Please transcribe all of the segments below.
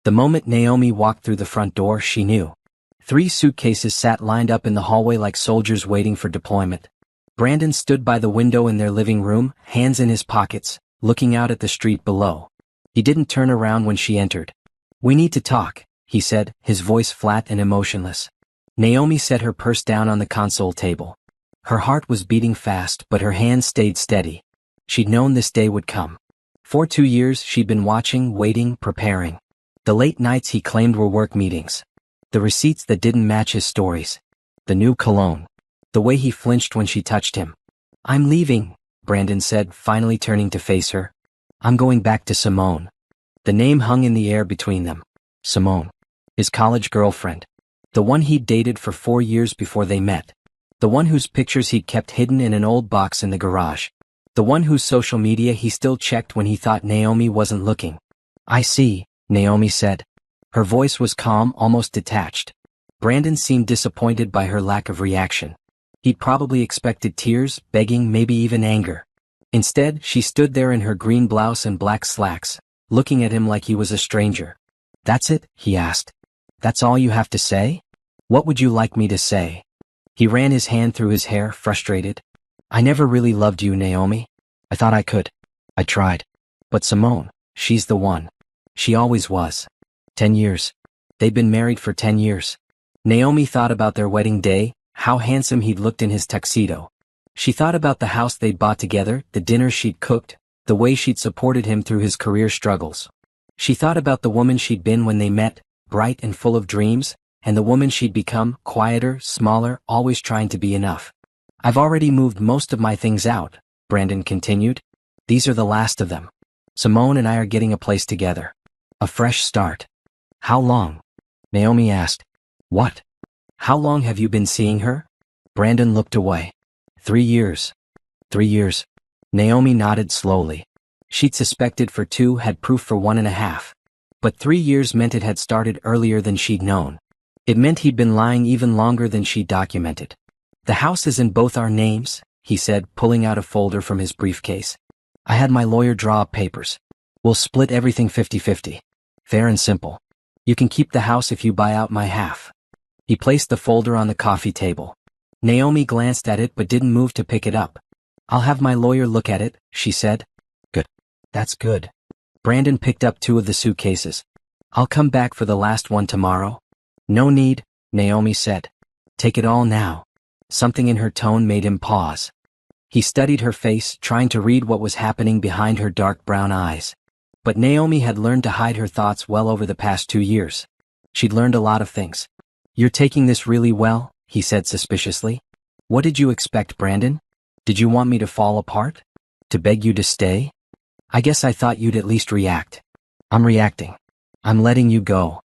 The moment Naomi walked through the front door, she knew. 3 suitcases sat lined up in the hallway like soldiers waiting for deployment. Brandon stood by the window in their living room, hands in his pockets, looking out at the street below. He didn't turn around when she entered. "We need to talk," he said, his voice flat and emotionless. Naomi set her purse down on the console table. Her heart was beating fast, but her hands stayed steady. She'd known this day would come. For 2 years she'd been watching, waiting, preparing. The late nights he claimed were work meetings. The receipts that didn't match his stories. The new cologne. The way he flinched when she touched him. "I'm leaving," Brandon said, finally turning to face her. "I'm going back to Simone." The name hung in the air between them. Simone. His college girlfriend. The one he'd dated for 4 years before they met. The one whose pictures he'd kept hidden in an old box in the garage. The one whose social media he still checked when he thought Naomi wasn't looking. "I see," Naomi said. Her voice was calm, almost detached. Brandon seemed disappointed by her lack of reaction. He'd probably expected tears, begging, maybe even anger. Instead, she stood there in her green blouse and black slacks, looking at him like he was a stranger. "That's it?" he asked. "That's all you have to say? What would you like me to say?" He ran his hand through his hair, frustrated. "I never really loved you, Naomi. I thought I could. I tried. But Simone, she's the one. She always was. 10 years. They'd been married for 10 years. Naomi thought about their wedding day, how handsome he'd looked in his tuxedo. She thought about the house they'd bought together, the dinners she'd cooked, the way she'd supported him through his career struggles. She thought about the woman she'd been when they met, bright and full of dreams, and the woman she'd become, quieter, smaller, always trying to be enough. "I've already moved most of my things out," Brandon continued. "These are the last of them. Simone and I are getting a place together. A fresh start." "How long?" Naomi asked. "What? How long have you been seeing her?" Brandon looked away. 3 years. 3 years. Naomi nodded slowly. She'd suspected for 2, had proof for 1.5. But 3 years meant it had started earlier than she'd known. It meant he'd been lying even longer than she'd documented. "The house is in both our names," he said, pulling out a folder from his briefcase. "I had my lawyer draw up papers. We'll split everything 50-50. Fair and simple. You can keep the house if you buy out my half." He placed the folder on the coffee table. Naomi glanced at it but didn't move to pick it up. "I'll have my lawyer look at it," she said. "Good. That's good." Brandon picked up 2 of the suitcases. "I'll come back for the last one tomorrow." "No need," Naomi said. "Take it all now." Something in her tone made him pause. He studied her face, trying to read what was happening behind her dark brown eyes. But Naomi had learned to hide her thoughts well over the past 2 years. She'd learned a lot of things. "You're taking this really well," he said suspiciously. "What did you expect, Brandon? Did you want me to fall apart? To beg you to stay? I guess I thought you'd at least react." "I'm reacting. I'm letting you go."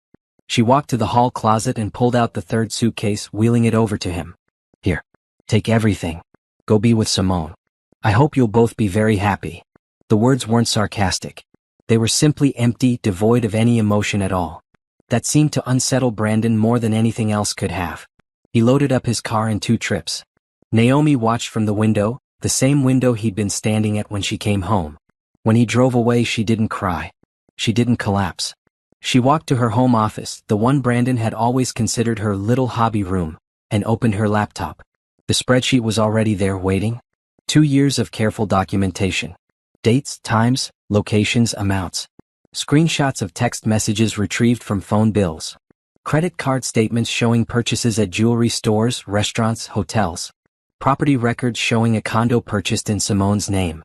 She walked to the hall closet and pulled out the 3rd suitcase, wheeling it over to him. "Here. Take everything. Go be with Simone. I hope you'll both be very happy." The words weren't sarcastic. They were simply empty, devoid of any emotion at all. That seemed to unsettle Brandon more than anything else could have. He loaded up his car in 2 trips. Naomi watched from the window, the same window he'd been standing at when she came home. When he drove away, she didn't cry. She didn't collapse. She walked to her home office, the one Brandon had always considered her little hobby room, and opened her laptop. The spreadsheet was already there waiting. 2 years of careful documentation. Dates, times, locations, amounts. Screenshots of text messages retrieved from phone bills. Credit card statements showing purchases at jewelry stores, restaurants, hotels. Property records showing a condo purchased in Simone's name.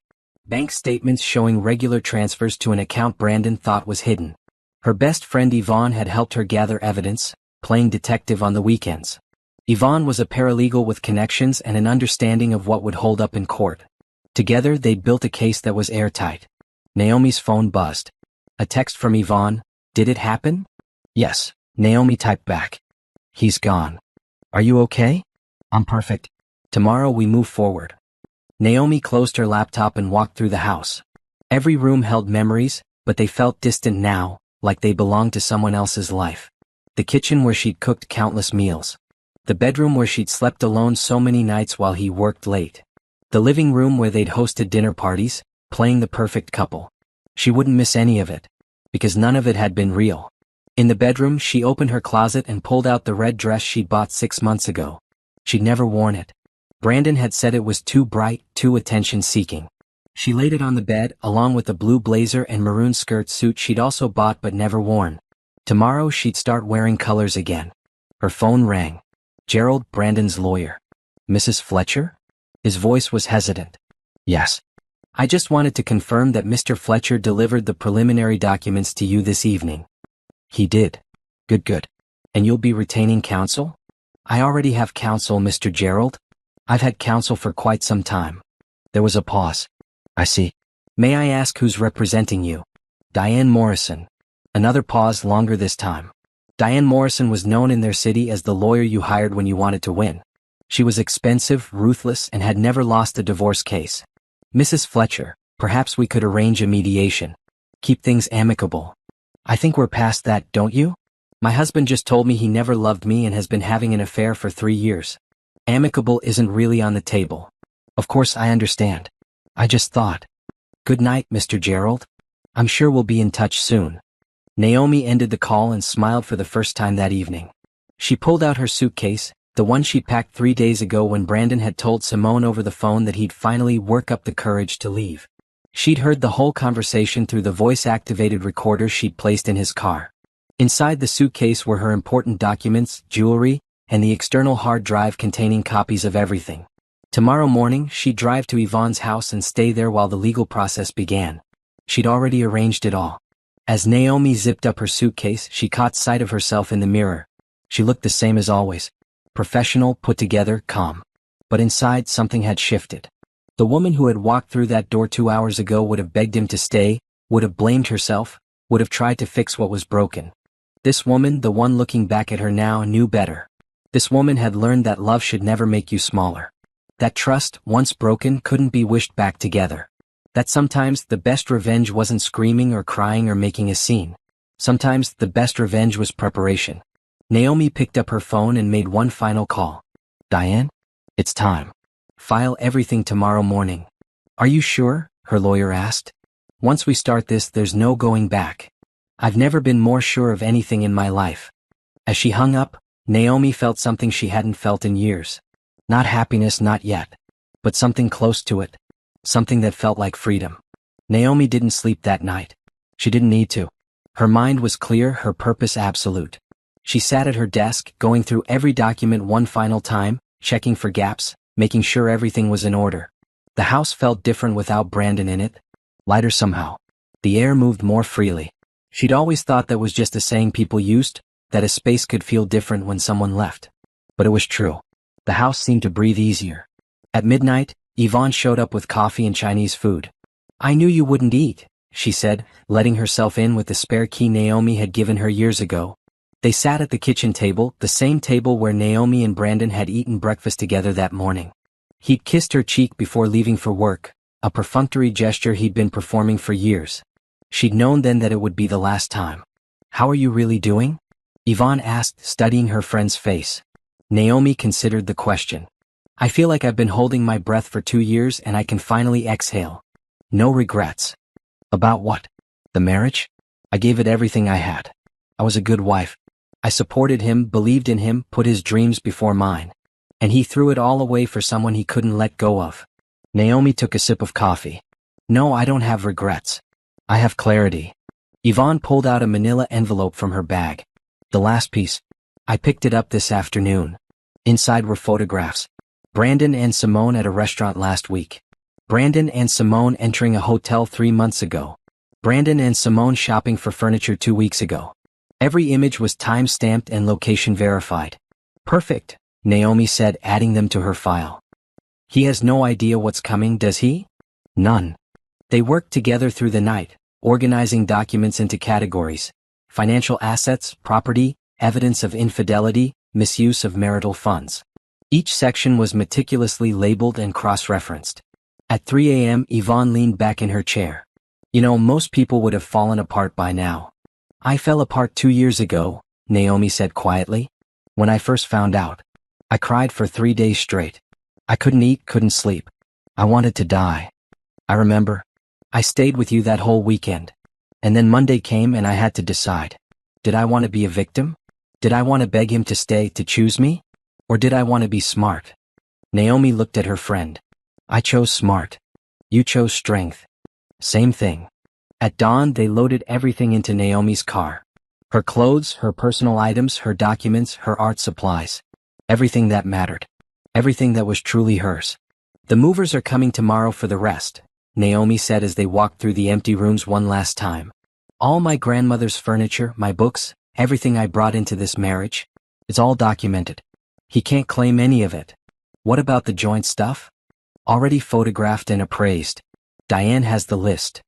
Bank statements showing regular transfers to an account Brandon thought was hidden. Her best friend Yvonne had helped her gather evidence, playing detective on the weekends. Yvonne was a paralegal with connections and an understanding of what would hold up in court. Together they'd built a case that was airtight. Naomi's phone buzzed. A text from Yvonne. "Did it happen?" "Yes," Naomi typed back. "He's gone. Are you okay?" "I'm perfect. Tomorrow we move forward." Naomi closed her laptop and walked through the house. Every room held memories, but they felt distant now, like they belonged to someone else's life. The kitchen where she'd cooked countless meals. The bedroom where she'd slept alone so many nights while he worked late. The living room where they'd hosted dinner parties, playing the perfect couple. She wouldn't miss any of it, because none of it had been real. In the bedroom, she opened her closet and pulled out the red dress she'd bought 6 months ago. She'd never worn it. Brandon had said it was too bright, too attention-seeking. She laid it on the bed, along with the blue blazer and maroon skirt suit she'd also bought but never worn. Tomorrow she'd start wearing colors again. Her phone rang. Gerald, Brandon's lawyer. Mrs. Fletcher? His voice was hesitant. Yes. I just wanted to confirm that Mr. Fletcher delivered the preliminary documents to you this evening. He did. Good. And you'll be retaining counsel? I already have counsel, Mr. Gerald. I've had counsel for quite some time. There was a pause. I see. May I ask who's representing you? Diane Morrison. Another pause, longer this time. Diane Morrison was known in their city as the lawyer you hired when you wanted to win. She was expensive, ruthless, and had never lost a divorce case. Mrs. Fletcher, perhaps we could arrange a mediation. Keep things amicable. I think we're past that, don't you? My husband just told me he never loved me and has been having an affair for 3 years. Amicable isn't really on the table. Of course I understand. I just thought. Good night, Mr. Gerald. I'm sure we'll be in touch soon. Naomi ended the call and smiled for the first time that evening. She pulled out her suitcase, the one she packed 3 days ago when Brandon had told Simone over the phone that he'd finally work up the courage to leave. She'd heard the whole conversation through the voice-activated recorder she'd placed in his car. Inside the suitcase were her important documents, jewelry, and the external hard drive containing copies of everything. Tomorrow morning, she'd drive to Yvonne's house and stay there while the legal process began. She'd already arranged it all. As Naomi zipped up her suitcase, she caught sight of herself in the mirror. She looked the same as always. Professional, put together, calm. But inside, something had shifted. The woman who had walked through that door 2 hours ago would have begged him to stay, would have blamed herself, would have tried to fix what was broken. This woman, the one looking back at her now, knew better. This woman had learned that love should never make you smaller. That trust, once broken, couldn't be wished back together. That sometimes the best revenge wasn't screaming or crying or making a scene. Sometimes the best revenge was preparation. Naomi picked up her phone and made one final call. Diane? It's time. File everything tomorrow morning. Are you sure? Her lawyer asked. Once we start this, there's no going back. I've never been more sure of anything in my life. As she hung up, Naomi felt something she hadn't felt in years. Not happiness, not yet. But something close to it. Something that felt like freedom. Naomi didn't sleep that night. She didn't need to. Her mind was clear, her purpose absolute. She sat at her desk, going through every document one final time, checking for gaps, making sure everything was in order. The house felt different without Brandon in it. Lighter somehow. The air moved more freely. She'd always thought that was just a saying people used, that a space could feel different when someone left. But it was true. The house seemed to breathe easier. At midnight, Yvonne showed up with coffee and Chinese food. I knew you wouldn't eat, she said, letting herself in with the spare key Naomi had given her years ago. They sat at the kitchen table, the same table where Naomi and Brandon had eaten breakfast together that morning. He'd kissed her cheek before leaving for work, a perfunctory gesture he'd been performing for years. She'd known then that it would be the last time. How are you really doing? Yvonne asked, studying her friend's face. Naomi considered the question. I feel like I've been holding my breath for 2 years and I can finally exhale. No regrets. About what? The marriage? I gave it everything I had. I was a good wife. I supported him, believed in him, put his dreams before mine. And he threw it all away for someone he couldn't let go of. Naomi took a sip of coffee. No, I don't have regrets. I have clarity. Yvonne pulled out a manila envelope from her bag. The last piece. I picked it up this afternoon. Inside were photographs. Brandon and Simone at a restaurant last week. Brandon and Simone entering a hotel 3 months ago. Brandon and Simone shopping for furniture 2 weeks ago. Every image was time-stamped and location verified. Perfect, Naomi said, adding them to her file. He has no idea what's coming, does he? None. They worked together through the night, organizing documents into categories: financial assets, property, evidence of infidelity, misuse of marital funds. Each section was meticulously labeled and cross-referenced. At 3 a.m., Yvonne leaned back in her chair. You know, most people would have fallen apart by now. I fell apart 2 years ago, Naomi said quietly. When I first found out, I cried for 3 days straight. I couldn't eat, couldn't sleep. I wanted to die. I remember. I stayed with you that whole weekend. And then Monday came and I had to decide. Did I want to be a victim? Did I want to beg him to stay, to choose me? Or did I want to be smart? Naomi looked at her friend. I chose smart. You chose strength. Same thing. At dawn, they loaded everything into Naomi's car. Her clothes, her personal items, her documents, her art supplies. Everything that mattered. Everything that was truly hers. The movers are coming tomorrow for the rest, Naomi said as they walked through the empty rooms one last time. All my grandmother's furniture, my books, everything I brought into this marriage, it's all documented. He can't claim any of it. What about the joint stuff? Already photographed and appraised. Diane has the list.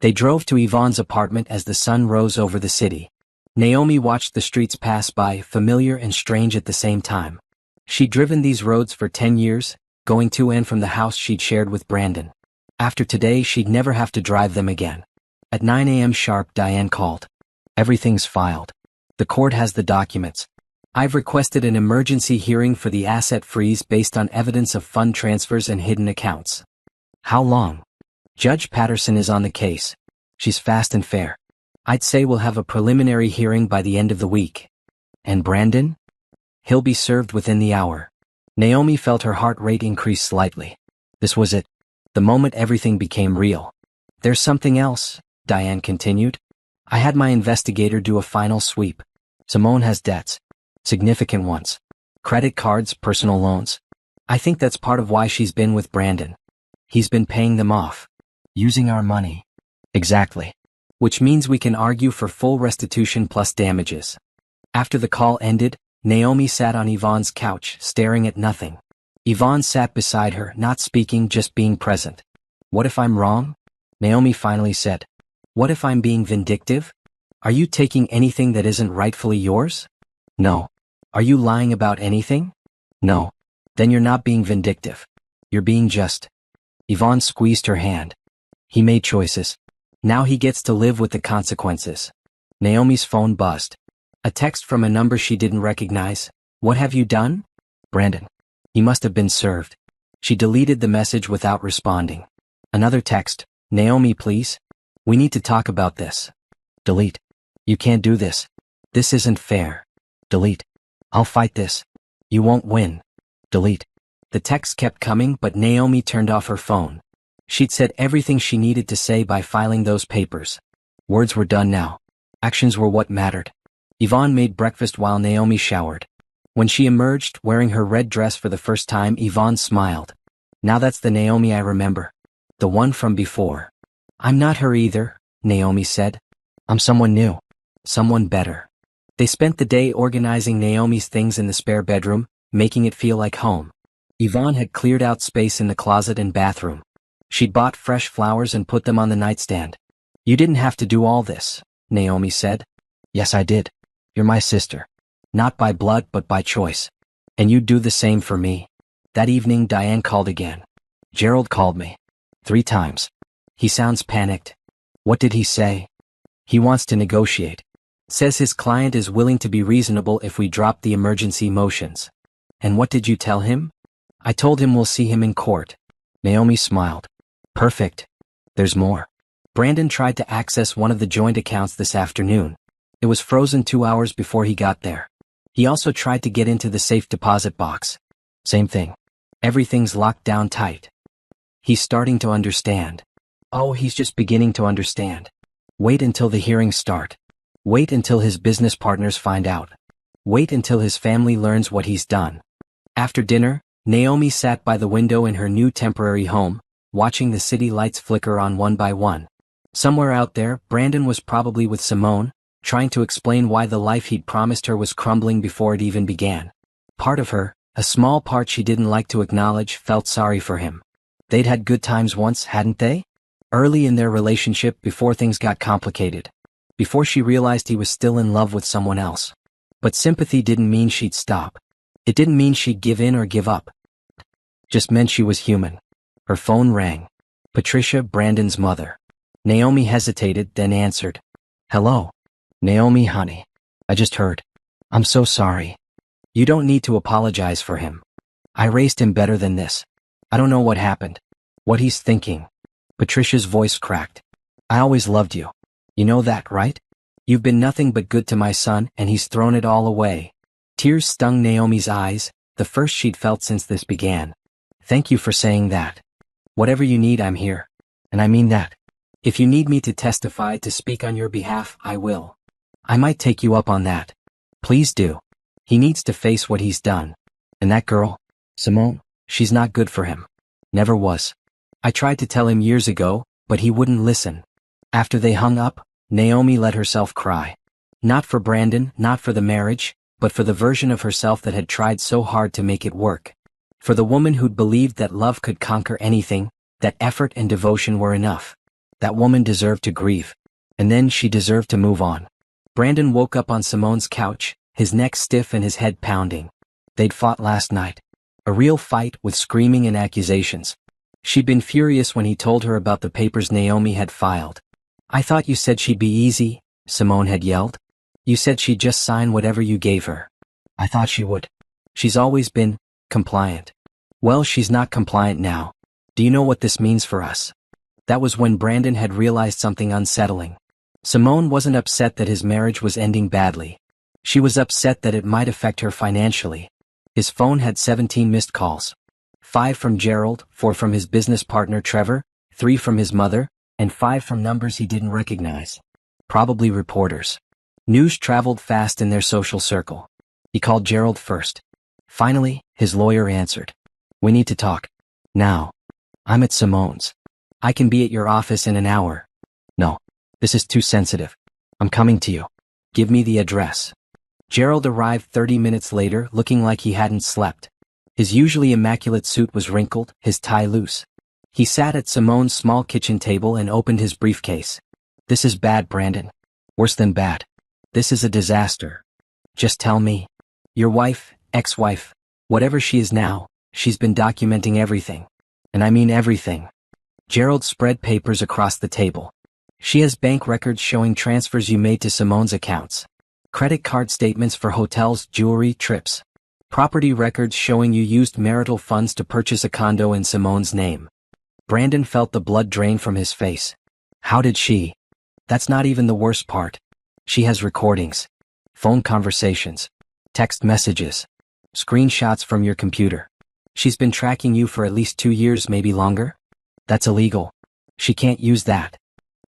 They drove to Yvonne's apartment as the sun rose over the city. Naomi watched the streets pass by, familiar and strange at the same time. She'd driven these roads for 10 years, going to and from the house she'd shared with Brandon. After today, she'd never have to drive them again. At 9 a.m. sharp, Diane called. Everything's filed. The court has the documents. I've requested an emergency hearing for the asset freeze based on evidence of fund transfers and hidden accounts. How long? Judge Patterson is on the case. She's fast and fair. I'd say we'll have a preliminary hearing by the end of the week. And Brandon? He'll be served within the hour. Naomi felt her heart rate increase slightly. This was it. The moment everything became real. There's something else, Diane continued. I had my investigator do a final sweep. Simone has debts. Significant ones. Credit cards, personal loans. I think that's part of why she's been with Brandon. He's been paying them off. Using our money. Exactly. Which means we can argue for full restitution plus damages. After the call ended, Naomi sat on Yvonne's couch, staring at nothing. Yvonne sat beside her, not speaking, just being present. What if I'm wrong? Naomi finally said. What if I'm being vindictive? Are you taking anything that isn't rightfully yours? No. Are you lying about anything? No. Then you're not being vindictive. You're being just. Yvonne squeezed her hand. He made choices. Now he gets to live with the consequences. Naomi's phone buzzed. A text from a number she didn't recognize. What have you done? Brandon. He must have been served. She deleted the message without responding. Another text. Naomi, please. We need to talk about this. Delete. You can't do this. This isn't fair. Delete. I'll fight this. You won't win. Delete. The text kept coming, but Naomi turned off her phone. She'd said everything she needed to say by filing those papers. Words were done now. Actions were what mattered. Yvonne made breakfast while Naomi showered. When she emerged, wearing her red dress for the first time, Yvonne smiled. Now that's the Naomi I remember. The one from before. I'm not her either, Naomi said. I'm someone new. Someone better. They spent the day organizing Naomi's things in the spare bedroom, making it feel like home. Yvonne had cleared out space in the closet and bathroom. She'd bought fresh flowers and put them on the nightstand. You didn't have to do all this, Naomi said. Yes, I did. You're my sister. Not by blood, but by choice. And you'd do the same for me. That evening, Diane called again. Gerald called me. 3 times. He sounds panicked. What did he say? He wants to negotiate. Says his client is willing to be reasonable if we drop the emergency motions. And what did you tell him? I told him we'll see him in court. Naomi smiled. Perfect. There's more. Brandon tried to access one of the joint accounts this afternoon. It was frozen 2 hours before he got there. He also tried to get into the safe deposit box. Same thing. Everything's locked down tight. He's starting to understand. Oh, he's just beginning to understand. Wait until the hearings start. Wait until his business partners find out. Wait until his family learns what he's done. After dinner, Naomi sat by the window in her new temporary home, watching the city lights flicker on one by one. Somewhere out there, Brandon was probably with Simone, trying to explain why the life he'd promised her was crumbling before it even began. Part of her, a small part she didn't like to acknowledge, felt sorry for him. They'd had good times once, hadn't they? Early in their relationship, before things got complicated. Before she realized he was still in love with someone else. But sympathy didn't mean she'd stop. It didn't mean she'd give in or give up. Just meant she was human. Her phone rang. Patricia, Brandon's mother. Naomi hesitated, then answered. Hello. Naomi, honey. I just heard. I'm so sorry. You don't need to apologize for him. I raised him better than this. I don't know what happened. What he's thinking. Patricia's voice cracked. I always loved you. You know that, right? You've been nothing but good to my son, and he's thrown it all away. Tears stung Naomi's eyes, the first she'd felt since this began. Thank you for saying that. Whatever you need, I'm here. And I mean that. If you need me to testify to speak on your behalf, I will. I might take you up on that. Please do. He needs to face what he's done. And that girl, Simone, she's not good for him. Never was. I tried to tell him years ago, but he wouldn't listen. After they hung up, Naomi let herself cry. Not for Brandon, not for the marriage, but for the version of herself that had tried so hard to make it work. For the woman who'd believed that love could conquer anything, that effort and devotion were enough. That woman deserved to grieve. And then she deserved to move on. Brandon woke up on Simone's couch, his neck stiff and his head pounding. They'd fought last night. A real fight with screaming and accusations. She'd been furious when he told her about the papers Naomi had filed. I thought you said she'd be easy, Simone had yelled. You said she'd just sign whatever you gave her. I thought she would. She's always been compliant. Well, she's not compliant now. Do you know what this means for us? That was when Brandon had realized something unsettling. Simone wasn't upset that his marriage was ending badly. She was upset that it might affect her financially. His phone had 17 missed calls. 5 from Gerald, 4 from his business partner Trevor, 3 from his mother, and 5 from numbers he didn't recognize. Probably reporters. News traveled fast in their social circle. He called Gerald first. Finally, his lawyer answered. We need to talk. Now. I'm at Simone's. I can be at your office in an hour. No. This is too sensitive. I'm coming to you. Give me the address. Gerald arrived 30 minutes later, looking like he hadn't slept. His usually immaculate suit was wrinkled, his tie loose. He sat at Simone's small kitchen table and opened his briefcase. This is bad, Brandon. Worse than bad. This is a disaster. Just tell me. Your wife, ex-wife, whatever she is now, she's been documenting everything. And I mean everything. Gerald spread papers across the table. She has bank records showing transfers you made to Simone's accounts. Credit card statements for hotels, jewelry, trips. Property records showing you used marital funds to purchase a condo in Simone's name. Brandon felt the blood drain from his face. How did she? That's not even the worst part. She has recordings. Phone conversations. Text messages. Screenshots from your computer. She's been tracking you for at least 2 years, maybe longer? That's illegal. She can't use that.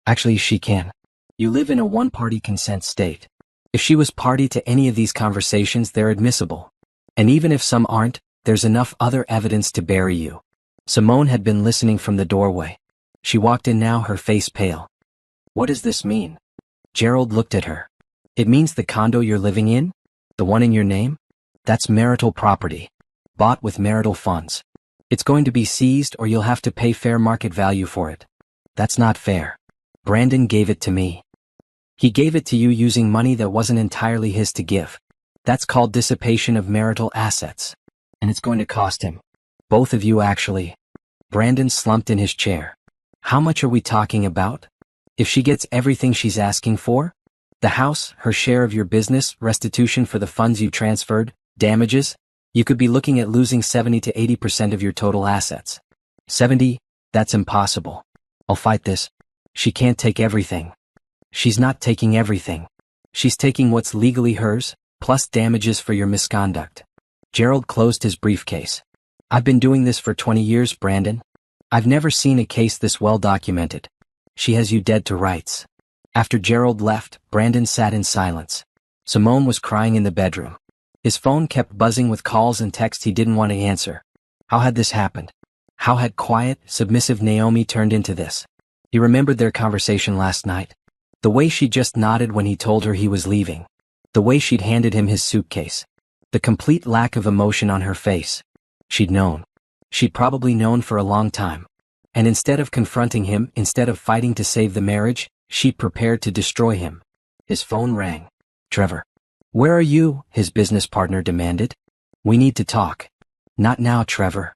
Actually, she can. You live in a one-party consent state. If she was party to any of these conversations, they're admissible. And even if some aren't, there's enough other evidence to bury you. Simone had been listening from the doorway. She walked in now, her face pale. What does this mean? Gerald looked at her. It means the condo you're living in? The one in your name? That's marital property. Bought with marital funds. It's going to be seized or you'll have to pay fair market value for it. That's not fair. Brandon gave it to me. He gave it to you using money that wasn't entirely his to give. That's called dissipation of marital assets. And it's going to cost him. Both of you actually. Brandon slumped in his chair. How much are we talking about? If she gets everything she's asking for? The house, her share of your business, restitution for the funds you transferred, damages? You could be looking at losing 70 to 80% of your total assets. 70? That's impossible. I'll fight this. She can't take everything. She's not taking everything. She's taking what's legally hers, plus damages for your misconduct. Gerald closed his briefcase. I've been doing this for 20 years, Brandon. I've never seen a case this well documented. She has you dead to rights. After Gerald left, Brandon sat in silence. Simone was crying in the bedroom. His phone kept buzzing with calls and texts he didn't want to answer. How had this happened? How had quiet, submissive Naomi turned into this? He remembered their conversation last night. The way she just nodded when he told her he was leaving. The way she'd handed him his suitcase. The complete lack of emotion on her face. She'd known. She'd probably known for a long time. And instead of confronting him, instead of fighting to save the marriage, she prepared to destroy him. His phone rang. Trevor. Where are you? His business partner demanded. We need to talk. Not now, Trevor.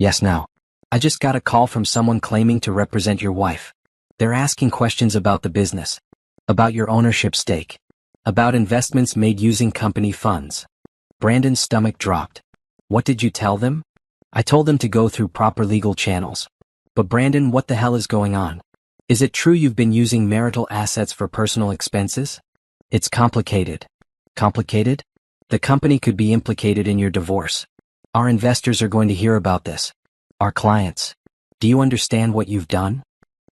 Yes, now. I just got a call from someone claiming to represent your wife. They're asking questions about the business. About your ownership stake. About investments made using company funds. Brandon's stomach dropped. What did you tell them? I told them to go through proper legal channels. But Brandon, what the hell is going on? Is it true you've been using marital assets for personal expenses? It's complicated. Complicated? The company could be implicated in your divorce. Our investors are going to hear about this. Our clients. Do you understand what you've done?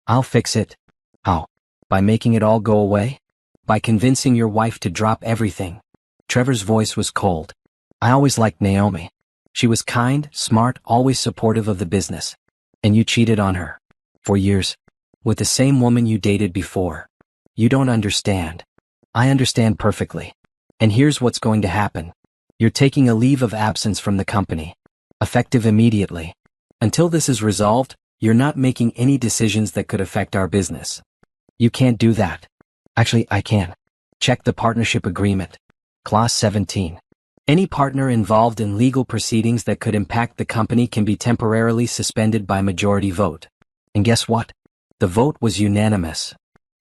I'll fix it. How? By making it all go away? By convincing your wife to drop everything. Trevor's voice was cold. I always liked Naomi. She was kind, smart, always supportive of the business. And you cheated on her. For years. With the same woman you dated before. You don't understand. I understand perfectly. And here's what's going to happen. You're taking a leave of absence from the company. Effective immediately. Until this is resolved, you're not making any decisions that could affect our business. You can't do that. Actually, I can. Check the partnership agreement. Clause 17. Any partner involved in legal proceedings that could impact the company can be temporarily suspended by majority vote. And guess what? The vote was unanimous.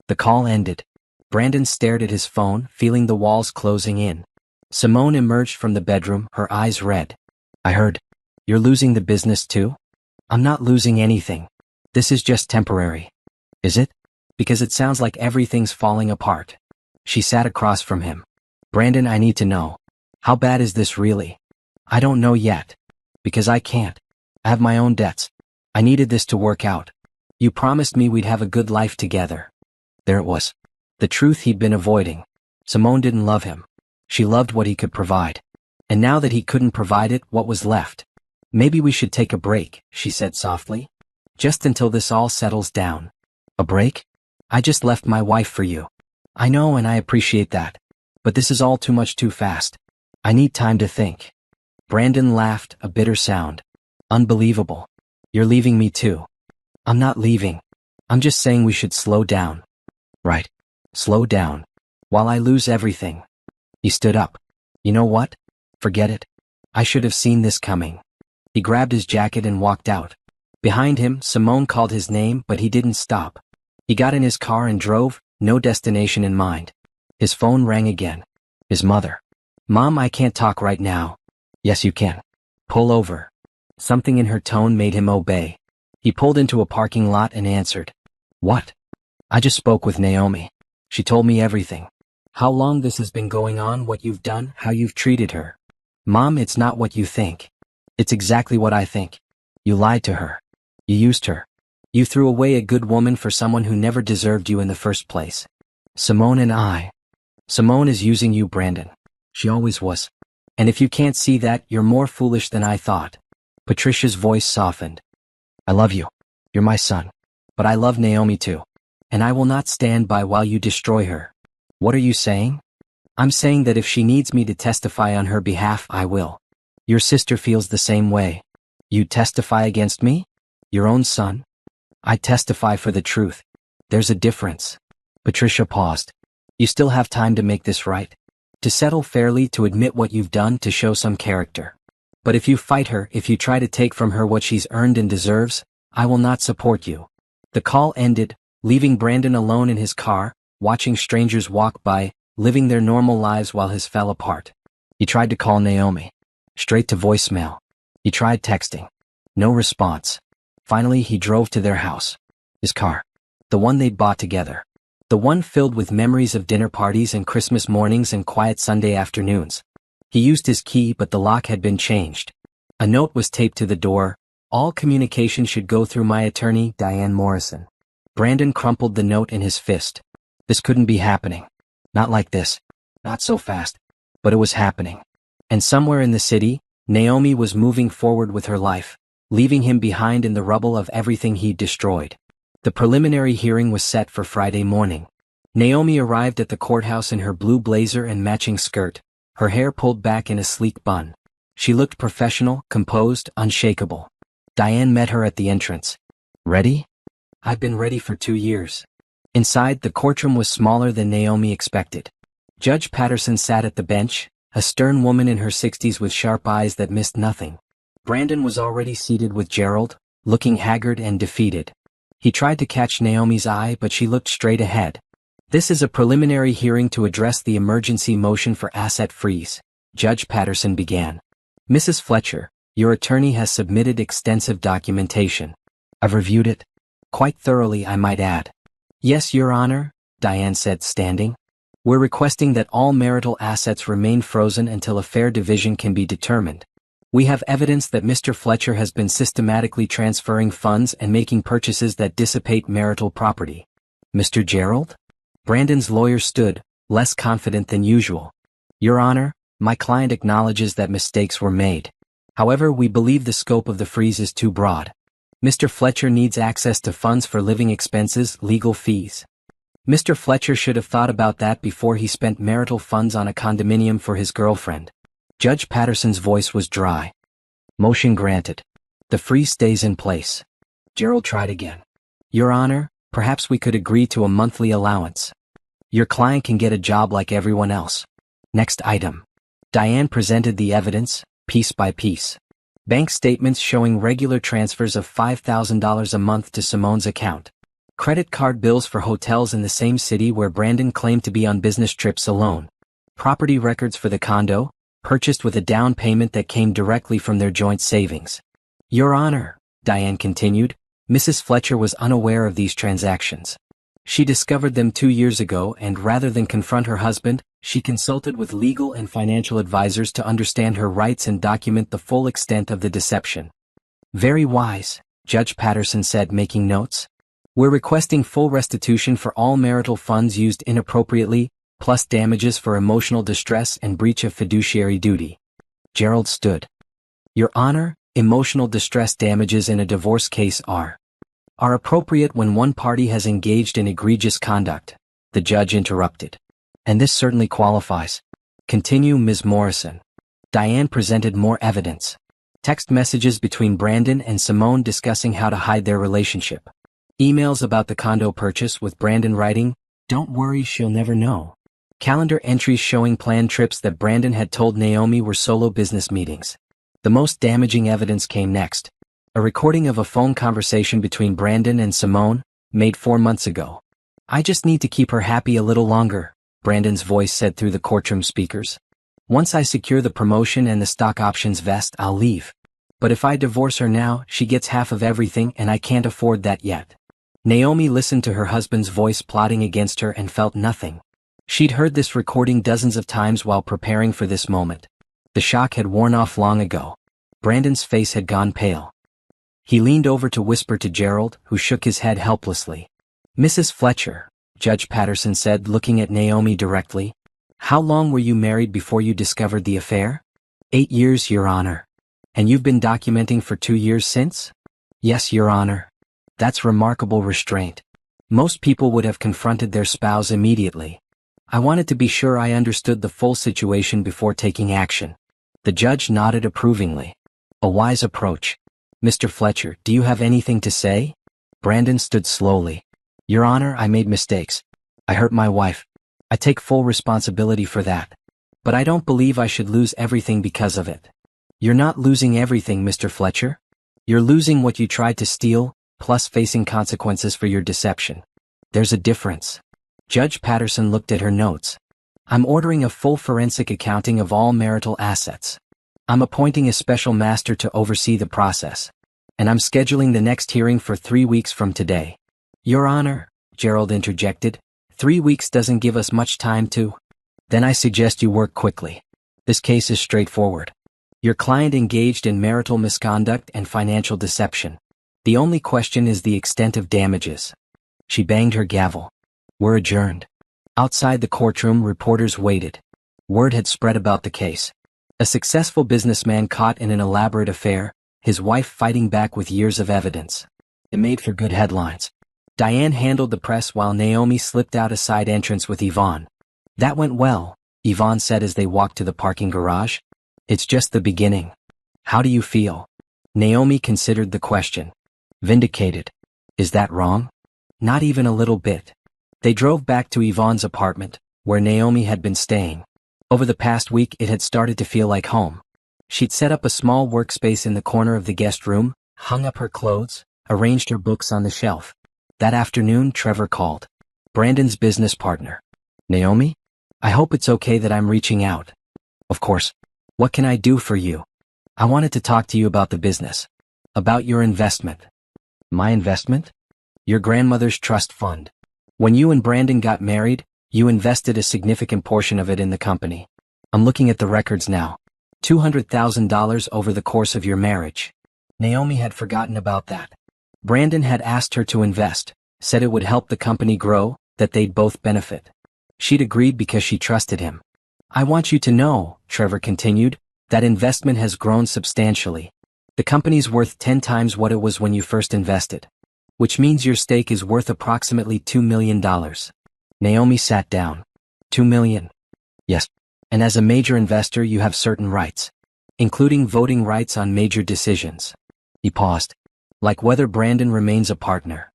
The call ended. Brandon stared at his phone, feeling the walls closing in. Simone emerged from the bedroom, her eyes red. I heard. You're losing the business too? I'm not losing anything. This is just temporary. Is it? Because it sounds like everything's falling apart. She sat across from him. Brandon, I need to know. How bad is this really? I don't know yet. Because I can't. I have my own debts. I needed this to work out. You promised me we'd have a good life together. There it was. The truth he'd been avoiding. Simone didn't love him. She loved what he could provide. And now that he couldn't provide it, what was left? Maybe we should take a break, she said softly. Just until this all settles down. A break? I just left my wife for you. I know and I appreciate that. But this is all too much too fast. I need time to think. Brandon laughed, a bitter sound. Unbelievable. You're leaving me too. I'm not leaving. I'm just saying we should slow down. Right. Slow down. While I lose everything. He stood up. You know what? Forget it. I should have seen this coming. He grabbed his jacket and walked out. Behind him, Simone called his name, but he didn't stop. He got in his car and drove, no destination in mind. His phone rang again. His mother. Mom, I can't talk right now. Yes, you can. Pull over. Something in her tone made him obey. He pulled into a parking lot and answered. What? I just spoke with Naomi. She told me everything. How long this has been going on, what you've done, how you've treated her. Mom, it's not what you think. It's exactly what I think. You lied to her. You used her. You threw away a good woman for someone who never deserved you in the first place. Simone and I. Simone is using you, Brandon. She always was. And if you can't see that, you're more foolish than I thought. Patricia's voice softened. I love you. You're my son. But I love Naomi too. And I will not stand by while you destroy her. What are you saying? I'm saying that if she needs me to testify on her behalf, I will. Your sister feels the same way. You testify against me? Your own son? I testify for the truth. There's a difference. Patricia paused. You still have time to make this right. To settle fairly, to admit what you've done, to show some character. But if you fight her, if you try to take from her what she's earned and deserves, I will not support you. The call ended, leaving Brandon alone in his car, watching strangers walk by, living their normal lives while his fell apart. He tried to call Naomi. Straight to voicemail. He tried texting. No response. Finally, he drove to their house. His car. The one they'd bought together. The one filled with memories of dinner parties and Christmas mornings and quiet Sunday afternoons. He used his key, but the lock had been changed. A note was taped to the door. All communication should go through my attorney, Diane Morrison. Brandon crumpled the note in his fist. This couldn't be happening. Not like this. Not so fast. But it was happening. And somewhere in the city, Naomi was moving forward with her life, leaving him behind in the rubble of everything he'd destroyed. The preliminary hearing was set for Friday morning. Naomi arrived at the courthouse in her blue blazer and matching skirt, her hair pulled back in a sleek bun. She looked professional, composed, unshakable. Diane met her at the entrance. Ready? I've been ready for 2 years. Inside, the courtroom was smaller than Naomi expected. Judge Patterson sat at the bench, a stern woman in her 60s with sharp eyes that missed nothing. Brandon was already seated with Gerald, looking haggard and defeated. He tried to catch Naomi's eye, but she looked straight ahead. This is a preliminary hearing to address the emergency motion for asset freeze, Judge Patterson began. Mrs. Fletcher, your attorney has submitted extensive documentation. I've reviewed it. Quite thoroughly, I might add. Yes, Your Honor, Diane said, standing. We're requesting that all marital assets remain frozen until a fair division can be determined. We have evidence that Mr. Fletcher has been systematically transferring funds and making purchases that dissipate marital property. Mr. Gerald? Brandon's lawyer stood, less confident than usual. Your Honor, my client acknowledges that mistakes were made. However, we believe the scope of the freeze is too broad. Mr. Fletcher needs access to funds for living expenses, legal fees. Mr. Fletcher should have thought about that before he spent marital funds on a condominium for his girlfriend. Judge Patterson's voice was dry. Motion granted. The freeze stays in place. Gerald tried again. Your Honor, perhaps we could agree to a monthly allowance. Your client can get a job like everyone else. Next item. Diane presented the evidence, piece by piece. Bank statements showing regular transfers of $5,000 a month to Simone's account. Credit card bills for hotels in the same city where Brandon claimed to be on business trips alone. Property records for the condo, purchased with a down payment that came directly from their joint savings. Your Honor, Diane continued, Mrs. Fletcher was unaware of these transactions. She discovered them 2 years ago and rather than confront her husband, she consulted with legal and financial advisors to understand her rights and document the full extent of the deception. Very wise, Judge Patterson said, making notes. We're requesting full restitution for all marital funds used inappropriately, plus damages for emotional distress and breach of fiduciary duty. Gerald stood. Your Honor, emotional distress damages in a divorce case are appropriate when one party has engaged in egregious conduct, the judge interrupted. And this certainly qualifies. Continue, Ms. Morrison. Diane presented more evidence. Text messages between Brandon and Simone discussing how to hide their relationship. Emails about the condo purchase with Brandon writing, "Don't worry, she'll never know." Calendar entries showing planned trips that Brandon had told Naomi were solo business meetings. The most damaging evidence came next. A recording of a phone conversation between Brandon and Simone, made 4 months ago. I just need to keep her happy a little longer, Brandon's voice said through the courtroom speakers. Once I secure the promotion and the stock options vest, I'll leave. But if I divorce her now, she gets half of everything and I can't afford that yet. Naomi listened to her husband's voice plotting against her and felt nothing. She'd heard this recording dozens of times while preparing for this moment. The shock had worn off long ago. Brandon's face had gone pale. He leaned over to whisper to Gerald, who shook his head helplessly. Mrs. Fletcher, Judge Patterson said, looking at Naomi directly. How long were you married before you discovered the affair? 8 years, Your Honor. And you've been documenting for 2 years since? Yes, Your Honor. That's remarkable restraint. Most people would have confronted their spouse immediately. I wanted to be sure I understood the full situation before taking action. The judge nodded approvingly. A wise approach. Mr. Fletcher, do you have anything to say? Brandon stood slowly. Your Honor, I made mistakes. I hurt my wife. I take full responsibility for that. But I don't believe I should lose everything because of it. You're not losing everything, Mr. Fletcher. You're losing what you tried to steal, plus facing consequences for your deception. There's a difference. Judge Patterson looked at her notes. I'm ordering a full forensic accounting of all marital assets. I'm appointing a special master to oversee the process. And I'm scheduling the next hearing for 3 weeks from today. Your Honor, Gerald interjected, 3 weeks doesn't give us much time to. Then I suggest you work quickly. This case is straightforward. Your client engaged in marital misconduct and financial deception. The only question is the extent of damages. She banged her gavel. We're adjourned. Outside the courtroom, reporters waited. Word had spread about the case. A successful businessman caught in an elaborate affair, his wife fighting back with years of evidence. It made for good headlines. Diane handled the press while Naomi slipped out a side entrance with Yvonne. That went well, Yvonne said as they walked to the parking garage. It's just the beginning. How do you feel? Naomi considered the question. Vindicated. Is that wrong? Not even a little bit. They drove back to Yvonne's apartment, where Naomi had been staying. Over the past week it had started to feel like home. She'd set up a small workspace in the corner of the guest room, hung up her clothes, arranged her books on the shelf. That afternoon, Trevor called. Brandon's business partner. Naomi? I hope it's okay that I'm reaching out. Of course. What can I do for you? I wanted to talk to you about the business. About your investment. My investment? Your grandmother's trust fund. When you and Brandon got married, You invested a significant portion of it in the company. I'm looking at the records now. $200,000 over the course of your marriage. Naomi had forgotten about that. Brandon had asked her to invest, said it would help the company grow, that they'd both benefit. She'd agreed because she trusted him. I want you to know, Trevor continued, that investment has grown substantially. The company's worth 10 times what it was when you first invested. Which means your stake is worth approximately $2 million. Naomi sat down. $2 million? Yes. And as a major investor you have certain rights, including voting rights on major decisions. He paused. Like whether Brandon remains a partner.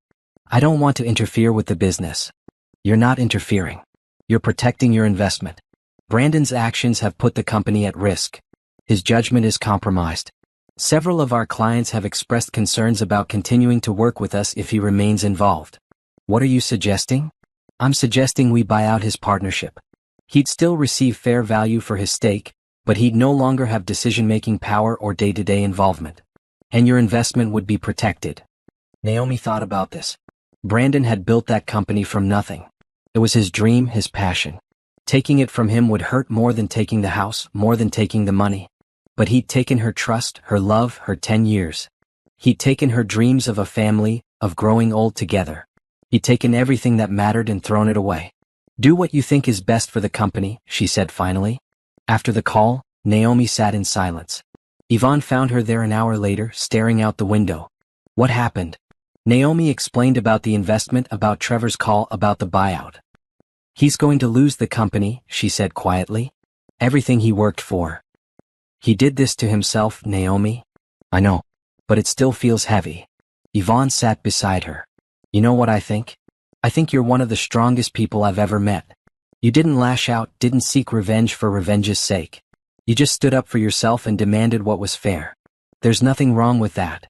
I don't want to interfere with the business. You're not interfering. You're protecting your investment. Brandon's actions have put the company at risk. His judgment is compromised. Several of our clients have expressed concerns about continuing to work with us if he remains involved. What are you suggesting? I'm suggesting we buy out his partnership. He'd still receive fair value for his stake, but he'd no longer have decision-making power or day-to-day involvement. And your investment would be protected. Naomi thought about this. Brandon had built that company from nothing. It was his dream, his passion. Taking it from him would hurt more than taking the house, more than taking the money. But he'd taken her trust, her love, her 10 years. He'd taken her dreams of a family, of growing old together. He'd taken everything that mattered and thrown it away. Do what you think is best for the company, she said finally. After the call, Naomi sat in silence. Yvonne found her there an hour later, staring out the window. What happened? Naomi explained about the investment, about Trevor's call, about the buyout. He's going to lose the company, she said quietly. Everything he worked for. He did this to himself, Naomi. I know. But it still feels heavy. Yvonne sat beside her. You know what I think? I think you're one of the strongest people I've ever met. You didn't lash out, didn't seek revenge for revenge's sake. You just stood up for yourself and demanded what was fair. There's nothing wrong with that.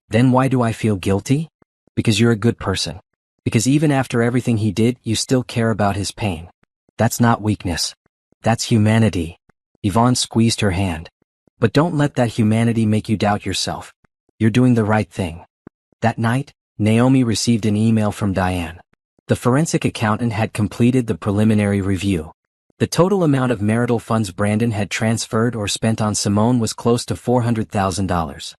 Then why do I feel guilty? Because you're a good person. Because even after everything he did, you still care about his pain. That's not weakness. That's humanity. Yvonne squeezed her hand. But don't let that humanity make you doubt yourself. You're doing the right thing. That night, Naomi received an email from Diane. The forensic accountant had completed the preliminary review. The total amount of marital funds Brandon had transferred or spent on Simone was close to $400,000.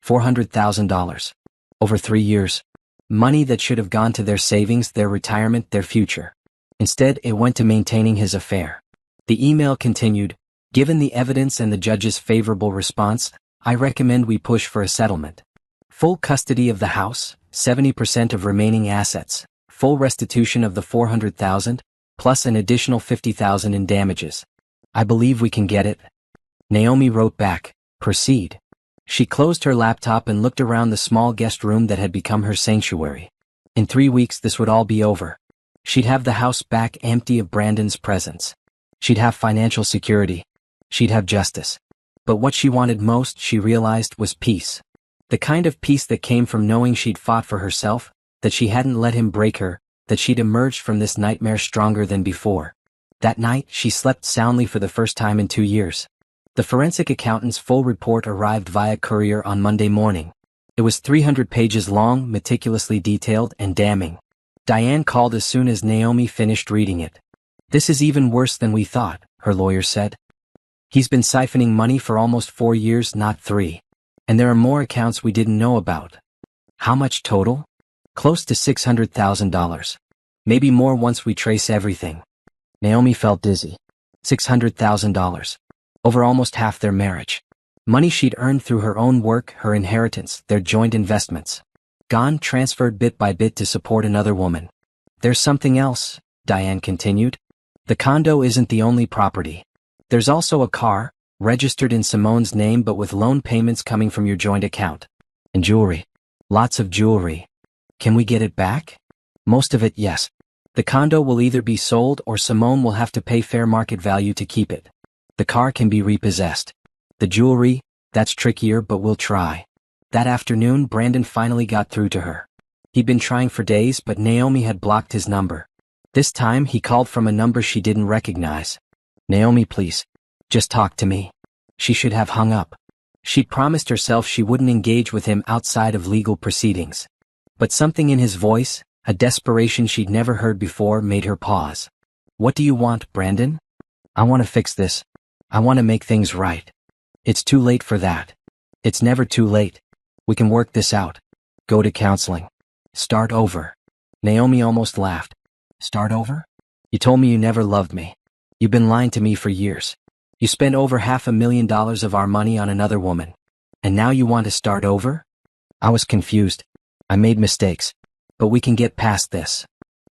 $400,000. Over 3 years. Money that should have gone to their savings, their retirement, their future. Instead, it went to maintaining his affair. The email continued, given the evidence and the judge's favorable response, I recommend we push for a settlement. Full custody of the house, 70% of remaining assets, full restitution of the $400,000, plus an additional $50,000 in damages. I believe we can get it. Naomi wrote back, proceed. She closed her laptop and looked around the small guest room that had become her sanctuary. In 3 weeks this would all be over. She'd have the house back empty of Brandon's presence. She'd have financial security. She'd have justice. But what she wanted most, she realized, was peace. The kind of peace that came from knowing she'd fought for herself, that she hadn't let him break her, that she'd emerged from this nightmare stronger than before. That night, she slept soundly for the first time in 2 years. The forensic accountant's full report arrived via courier on Monday morning. It was 300 pages long, meticulously detailed, and damning. Diane called as soon as Naomi finished reading it. This is even worse than we thought, her lawyer said. He's been siphoning money for almost 4 years, not 3. And there are more accounts we didn't know about. How much total? Close to $600,000. Maybe more once we trace everything. Naomi felt dizzy. $600,000. Over almost half their marriage. Money she'd earned through her own work, her inheritance, their joint investments. Gone, transferred bit by bit to support another woman. There's something else, Diane continued. The condo isn't the only property. There's also a car, registered in Simone's name but with loan payments coming from your joint account. And jewelry. Lots of jewelry. Can we get it back? Most of it, yes. The condo will either be sold or Simone will have to pay fair market value to keep it. The car can be repossessed. The jewelry, that's trickier, but we'll try. That afternoon, Brandon finally got through to her. He'd been trying for days, but Naomi had blocked his number. This time, he called from a number she didn't recognize. Naomi, please. Just talk to me. She should have hung up. She'd promised herself she wouldn't engage with him outside of legal proceedings. But something in his voice, a desperation she'd never heard before, made her pause. What do you want, Brandon? I want to fix this. I want to make things right. It's too late for that. It's never too late. We can work this out. Go to counseling. Start over. Naomi almost laughed. Start over? You told me you never loved me. You've been lying to me for years. You spent over $500,000 of our money on another woman. And now you want to start over? I was confused. I made mistakes. But we can get past this.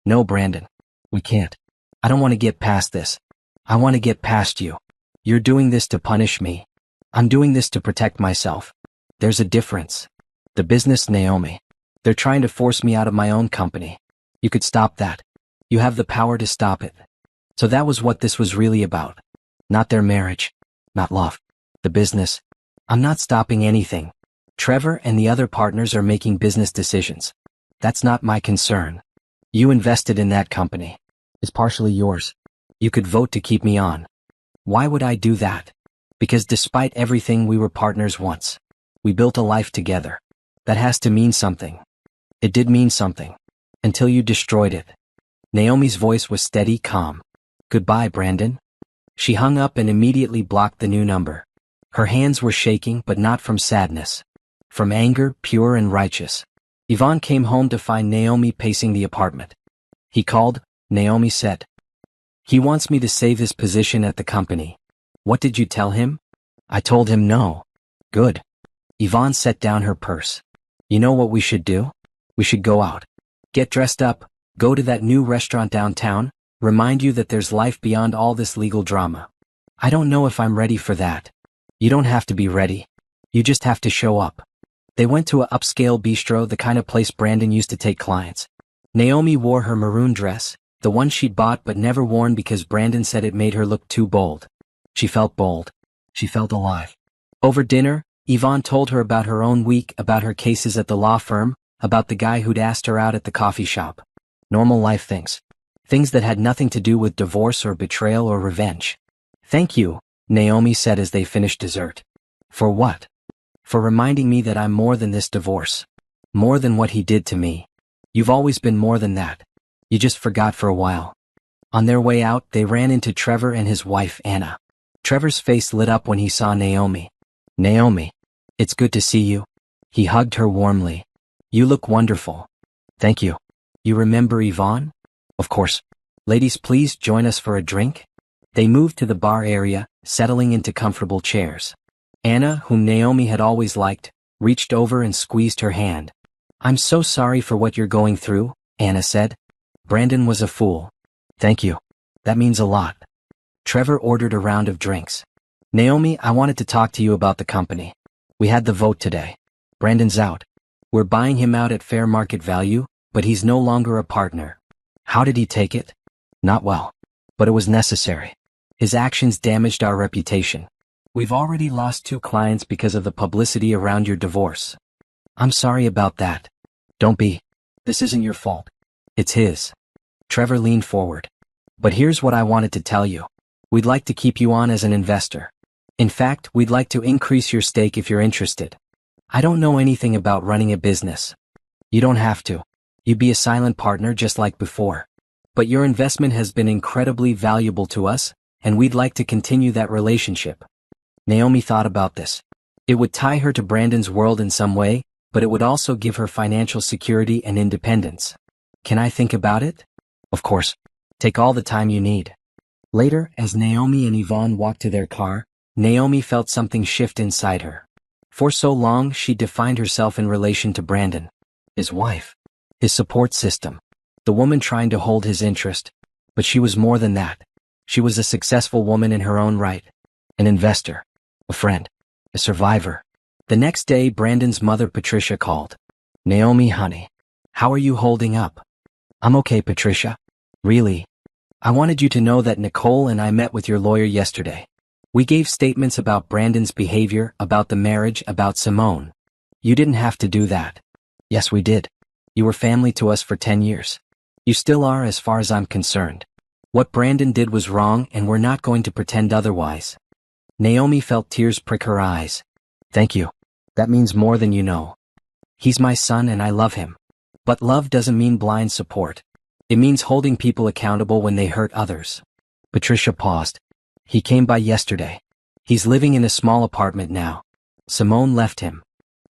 No, Brandon. We can't. I don't want to get past this. I want to get past you. You're doing this to punish me. I'm doing this to protect myself. There's a difference. The business, Naomi. They're trying to force me out of my own company. You could stop that. You have the power to stop it. So that was what this was really about. Not their marriage. Not love. The business. I'm not stopping anything. Trevor and the other partners are making business decisions. That's not my concern. You invested in that company. It's partially yours. You could vote to keep me on. Why would I do that? Because despite everything, we were partners once. We built a life together. That has to mean something. It did mean something. Until you destroyed it. Naomi's voice was steady, calm. Goodbye, Brandon. She hung up and immediately blocked the new number. Her hands were shaking, but not from sadness. From anger, pure and righteous. Yvonne came home to find Naomi pacing the apartment. He called, Naomi said. He wants me to save his position at the company. What did you tell him? I told him no. Good. Yvonne set down her purse. You know what we should do? We should go out. Get dressed up, go to that new restaurant downtown, remind you that there's life beyond all this legal drama. I don't know if I'm ready for that. You don't have to be ready. You just have to show up. They went to a upscale bistro, the kind of place Brandon used to take clients. Naomi wore her maroon dress, the one she'd bought but never worn because Brandon said it made her look too bold. She felt bold. She felt alive. Over dinner, Yvonne told her about her own week, about her cases at the law firm, about the guy who'd asked her out at the coffee shop. Normal life things. Things that had nothing to do with divorce or betrayal or revenge. Thank you, Naomi said as they finished dessert. For what? For reminding me that I'm more than this divorce. More than what he did to me. You've always been more than that. You just forgot for a while. On their way out, they ran into Trevor and his wife, Anna. Trevor's face lit up when he saw Naomi. Naomi, it's good to see you. He hugged her warmly. You look wonderful. Thank you. You remember Yvonne? Of course. Ladies, please join us for a drink. They moved to the bar area, settling into comfortable chairs. Anna, whom Naomi had always liked, reached over and squeezed her hand. I'm so sorry for what you're going through, Anna said. Brandon was a fool. Thank you. That means a lot. Trevor ordered a round of drinks. Naomi, I wanted to talk to you about the company. We had the vote today. Brandon's out. We're buying him out at fair market value, but he's no longer a partner. How did he take it? Not well. But it was necessary. His actions damaged our reputation. We've already lost 2 clients because of the publicity around your divorce. I'm sorry about that. Don't be. This isn't your fault. It's his. Trevor leaned forward. But here's what I wanted to tell you. We'd like to keep you on as an investor. In fact, we'd like to increase your stake if you're interested. I don't know anything about running a business. You don't have to. You'd be a silent partner just like before. But your investment has been incredibly valuable to us, and we'd like to continue that relationship. Naomi thought about this. It would tie her to Brandon's world in some way, but it would also give her financial security and independence. Can I think about it? Of course. Take all the time you need. Later, as Naomi and Yvonne walked to their car, Naomi felt something shift inside her. For so long, she defined herself in relation to Brandon. His wife. His support system. The woman trying to hold his interest. But she was more than that. She was a successful woman in her own right. An investor. A friend. A survivor. The next day, Brandon's mother Patricia called. Naomi, honey. How are you holding up? I'm okay, Patricia. Really? I wanted you to know that Nicole and I met with your lawyer yesterday. We gave statements about Brandon's behavior, about the marriage, about Simone. You didn't have to do that. Yes, we did. You were family to us for 10 years. You still are as far as I'm concerned. What Brandon did was wrong and we're not going to pretend otherwise. Naomi felt tears prick her eyes. Thank you. That means more than you know. He's my son and I love him. But love doesn't mean blind support. It means holding people accountable when they hurt others. Patricia paused. He came by yesterday. He's living in a small apartment now. Simone left him.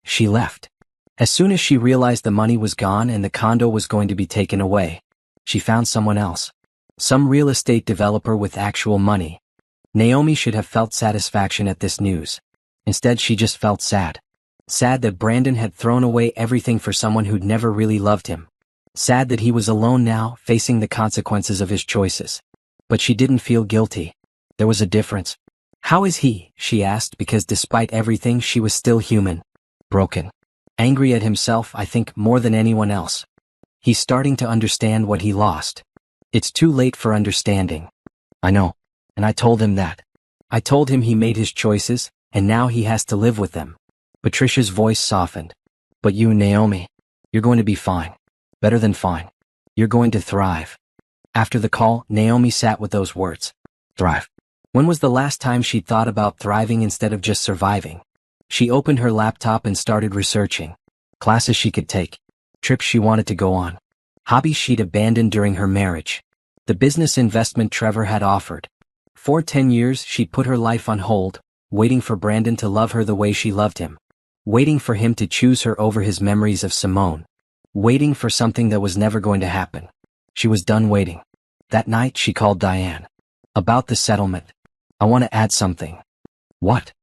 She left. As soon as she realized the money was gone and the condo was going to be taken away, she found someone else. Some real estate developer with actual money. Naomi should have felt satisfaction at this news. Instead, she just felt sad. Sad that Brandon had thrown away everything for someone who'd never really loved him. Sad that he was alone now, facing the consequences of his choices. But she didn't feel guilty. There was a difference. How is he? She asked, because despite everything she was still human. Broken. Angry at himself, I think, more than anyone else. He's starting to understand what he lost. It's too late for understanding. I know. And I told him that. I told him he made his choices, and now he has to live with them. Patricia's voice softened. But you, Naomi, you're going to be fine. Better than fine. You're going to thrive. After the call, Naomi sat with those words. Thrive. When was the last time she'd thought about thriving instead of just surviving? She opened her laptop and started researching. Classes she could take. Trips she wanted to go on. Hobbies she'd abandoned during her marriage. The business investment Trevor had offered. For 10 years she'd put her life on hold, waiting for Brandon to love her the way she loved him. Waiting for him to choose her over his memories of Simone. Waiting for something that was never going to happen. She was done waiting. That night she called Diane. About the settlement. I want to add something. What?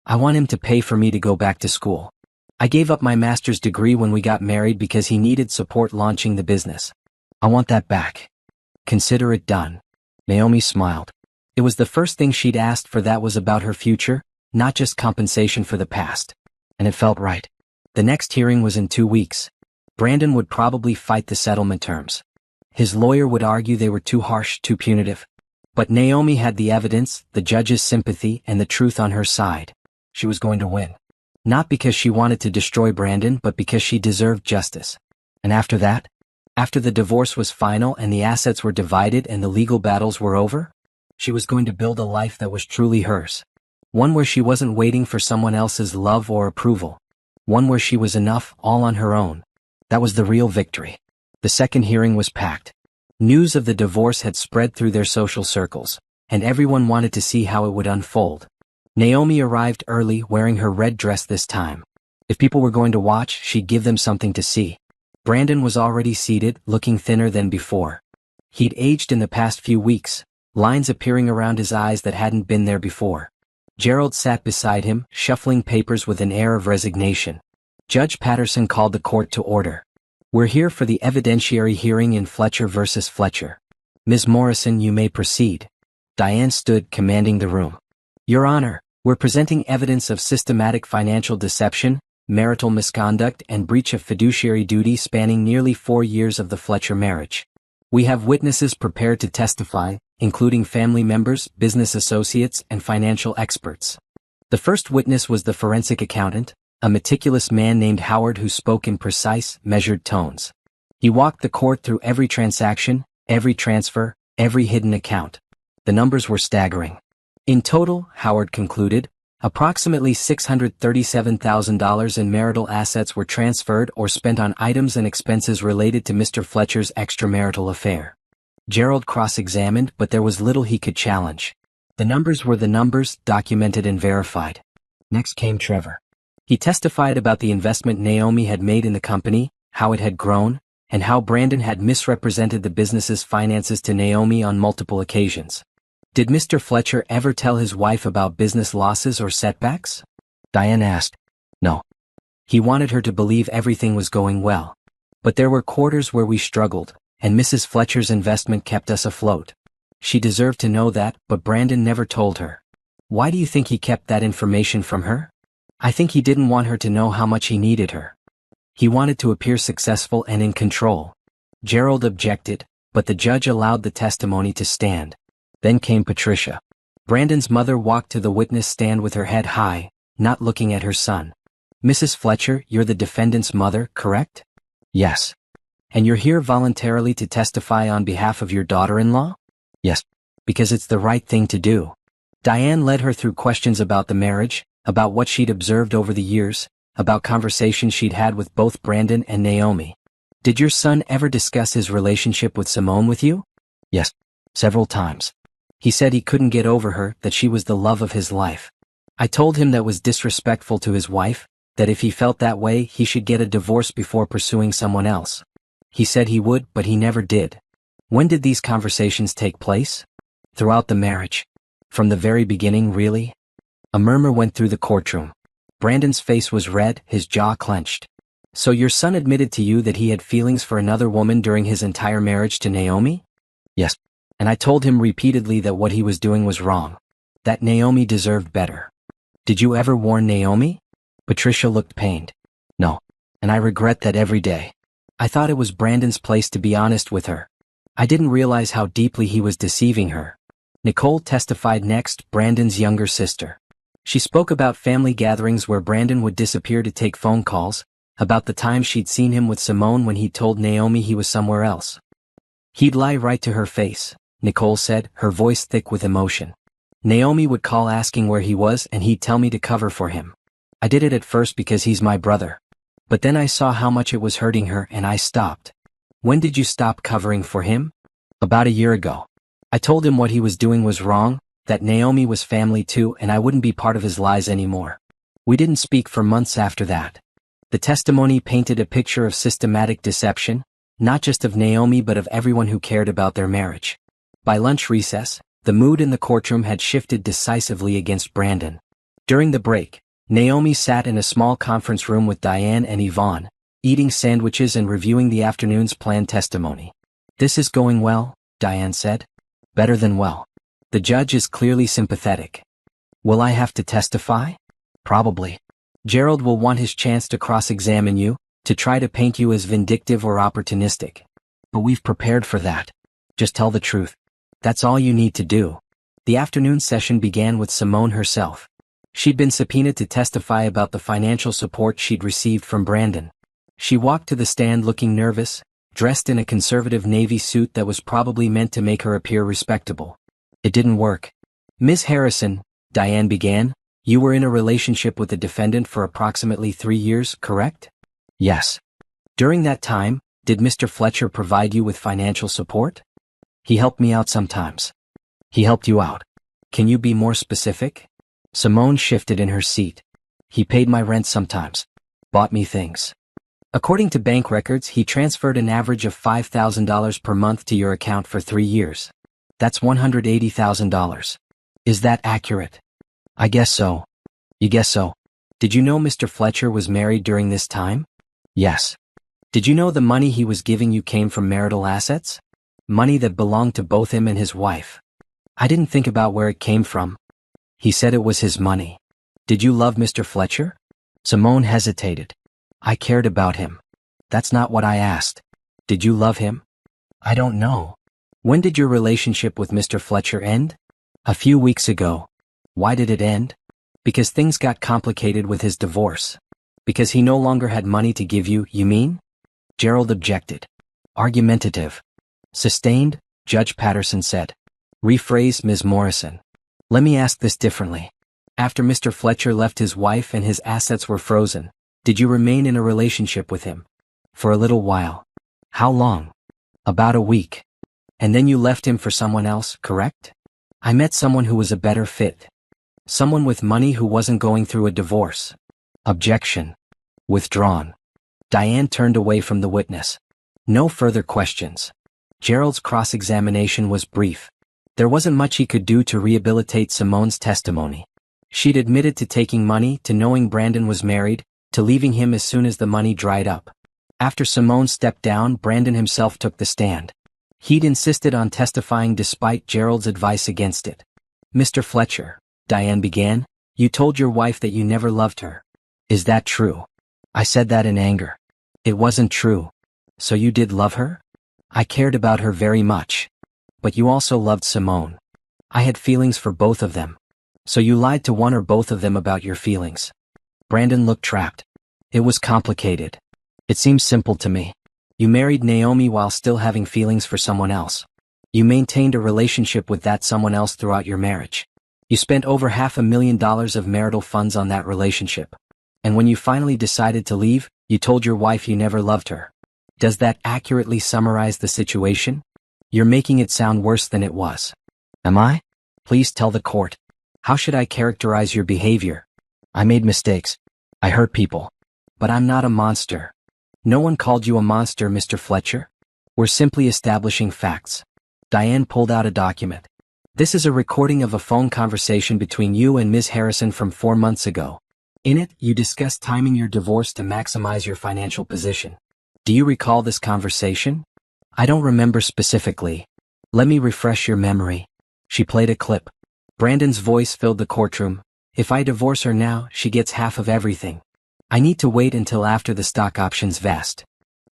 I want him to pay for me to go back to school. I gave up my master's degree when we got married because he needed support launching the business. I want that back. Consider it done. Naomi smiled. It was the first thing she'd asked for that was about her future, not just compensation for the past. And it felt right. The next hearing was in 2 weeks. Brandon would probably fight the settlement terms. His lawyer would argue they were too harsh, too punitive. But Naomi had the evidence, the judge's sympathy, and the truth on her side. She was going to win. Not because she wanted to destroy Brandon, but because she deserved justice. And after that? After the divorce was final and the assets were divided and the legal battles were over? She was going to build a life that was truly hers. One where she wasn't waiting for someone else's love or approval. One where she was enough, all on her own. That was the real victory. The second hearing was packed. News of the divorce had spread through their social circles, and everyone wanted to see how it would unfold. Naomi arrived early, wearing her red dress this time. If people were going to watch, she'd give them something to see. Brandon was already seated, looking thinner than before. He'd aged in the past few weeks, lines appearing around his eyes that hadn't been there before. Gerald sat beside him, shuffling papers with an air of resignation. Judge Patterson called the court to order. We're here for the evidentiary hearing in Fletcher versus Fletcher. Ms. Morrison, you may proceed. Diane stood, commanding the room. Your Honor, we're presenting evidence of systematic financial deception, marital misconduct, and breach of fiduciary duty spanning nearly 4 years of the Fletcher marriage. We have witnesses prepared to testify, including family members, business associates, and financial experts. The first witness was the forensic accountant, a meticulous man named Howard who spoke in precise, measured tones. He walked the court through every transaction, every transfer, every hidden account. The numbers were staggering. In total, Howard concluded, approximately $637,000 in marital assets were transferred or spent on items and expenses related to Mr. Fletcher's extramarital affair. Gerald cross-examined, but there was little he could challenge. The numbers were the numbers, documented and verified. Next came Trevor. He testified about the investment Naomi had made in the company, how it had grown, and how Brandon had misrepresented the business's finances to Naomi on multiple occasions. Did Mr. Fletcher ever tell his wife about business losses or setbacks? Diane asked. No. He wanted her to believe everything was going well. But there were quarters where we struggled, and Mrs. Fletcher's investment kept us afloat. She deserved to know that, but Brandon never told her. Why do you think he kept that information from her? I think he didn't want her to know how much he needed her. He wanted to appear successful and in control. Gerald objected, but the judge allowed the testimony to stand. Then came Patricia. Brandon's mother walked to the witness stand with her head high, not looking at her son. Mrs. Fletcher, you're the defendant's mother, correct? Yes. And you're here voluntarily to testify on behalf of your daughter-in-law? Yes. Because it's the right thing to do. Diane led her through questions about the marriage, about what she'd observed over the years, about conversations she'd had with both Brandon and Naomi. Did your son ever discuss his relationship with Simone with you? Yes, several times. He said he couldn't get over her, that she was the love of his life. I told him that was disrespectful to his wife, that if he felt that way he should get a divorce before pursuing someone else. He said he would, but he never did. When did these conversations take place? Throughout the marriage. From the very beginning, really? A murmur went through the courtroom. Brandon's face was red, his jaw clenched. So your son admitted to you that he had feelings for another woman during his entire marriage to Naomi? Yes. And I told him repeatedly that what he was doing was wrong. That Naomi deserved better. Did you ever warn Naomi? Patricia looked pained. No. And I regret that every day. I thought it was Brandon's place to be honest with her. I didn't realize how deeply he was deceiving her. Nicole testified next, Brandon's younger sister. She spoke about family gatherings where Brandon would disappear to take phone calls, about the time she'd seen him with Simone when he told Naomi he was somewhere else. He'd lie right to her face, Nicole said, her voice thick with emotion. Naomi would call asking where he was and he'd tell me to cover for him. I did it at first because he's my brother. But then I saw how much it was hurting her and I stopped. When did you stop covering for him? About a year ago. I told him what he was doing was wrong, that Naomi was family too, and I wouldn't be part of his lies anymore. We didn't speak for months after that. The testimony painted a picture of systematic deception, not just of Naomi but of everyone who cared about their marriage. By lunch recess, the mood in the courtroom had shifted decisively against Brandon. During the break, Naomi sat in a small conference room with Diane and Yvonne, eating sandwiches and reviewing the afternoon's planned testimony. This is going well, Diane said. Better than well. The judge is clearly sympathetic. Will I have to testify? Probably. Gerald will want his chance to cross-examine you, to try to paint you as vindictive or opportunistic. But we've prepared for that. Just tell the truth. That's all you need to do. The afternoon session began with Simone herself. She'd been subpoenaed to testify about the financial support she'd received from Brandon. She walked to the stand looking nervous, dressed in a conservative navy suit that was probably meant to make her appear respectable. It didn't work. Ms. Harrison, Diane began, you were in a relationship with the defendant for approximately 3 years, correct? Yes. During that time, did Mr. Fletcher provide you with financial support? He helped me out sometimes. He helped you out. Can you be more specific? Simone shifted in her seat. He paid my rent sometimes. Bought me things. According to bank records, he transferred an average of $5,000 per month to your account for 3 years. That's $180,000. Is that accurate? I guess so. You guess so. Did you know Mr. Fletcher was married during this time? Yes. Did you know the money he was giving you came from marital assets? Money that belonged to both him and his wife. I didn't think about where it came from. He said it was his money. Did you love Mr. Fletcher? Simone hesitated. I cared about him. That's not what I asked. Did you love him? I don't know. When did your relationship with Mr. Fletcher end? A few weeks ago. Why did it end? Because things got complicated with his divorce. Because he no longer had money to give you, you mean? Gerald objected. Argumentative. Sustained, Judge Patterson said. Rephrase, Ms. Morrison. Let me ask this differently. After Mr. Fletcher left his wife and his assets were frozen, did you remain in a relationship with him? For a little while. How long? About a week. And then you left him for someone else, correct? I met someone who was a better fit. Someone with money who wasn't going through a divorce. Objection. Withdrawn. Diane turned away from the witness. No further questions. Gerald's cross-examination was brief. There wasn't much he could do to rehabilitate Simone's testimony. She'd admitted to taking money, to knowing Brandon was married, to leaving him as soon as the money dried up. After Simone stepped down, Brandon himself took the stand. He'd insisted on testifying despite Gerald's advice against it. Mr. Fletcher, Diane began, you told your wife that you never loved her. Is that true? I said that in anger. It wasn't true. So you did love her? I cared about her very much. But you also loved Simone. I had feelings for both of them. So you lied to one or both of them about your feelings. Brandon looked trapped. It was complicated. It seems simple to me. You married Naomi while still having feelings for someone else. You maintained a relationship with that someone else throughout your marriage. You spent over $500,000 of marital funds on that relationship. And when you finally decided to leave, you told your wife you never loved her. Does that accurately summarize the situation? You're making it sound worse than it was. Am I? Please tell the court. How should I characterize your behavior? I made mistakes. I hurt people. But I'm not a monster. No one called you a monster, Mr. Fletcher. We're simply establishing facts. Diane pulled out a document. This is a recording of a phone conversation between you and Ms. Harrison from 4 months ago. In it, you discussed timing your divorce to maximize your financial position. Do you recall this conversation? I don't remember specifically. Let me refresh your memory. She played a clip. Brandon's voice filled the courtroom. If I divorce her now, she gets half of everything. I need to wait until after the stock options vest.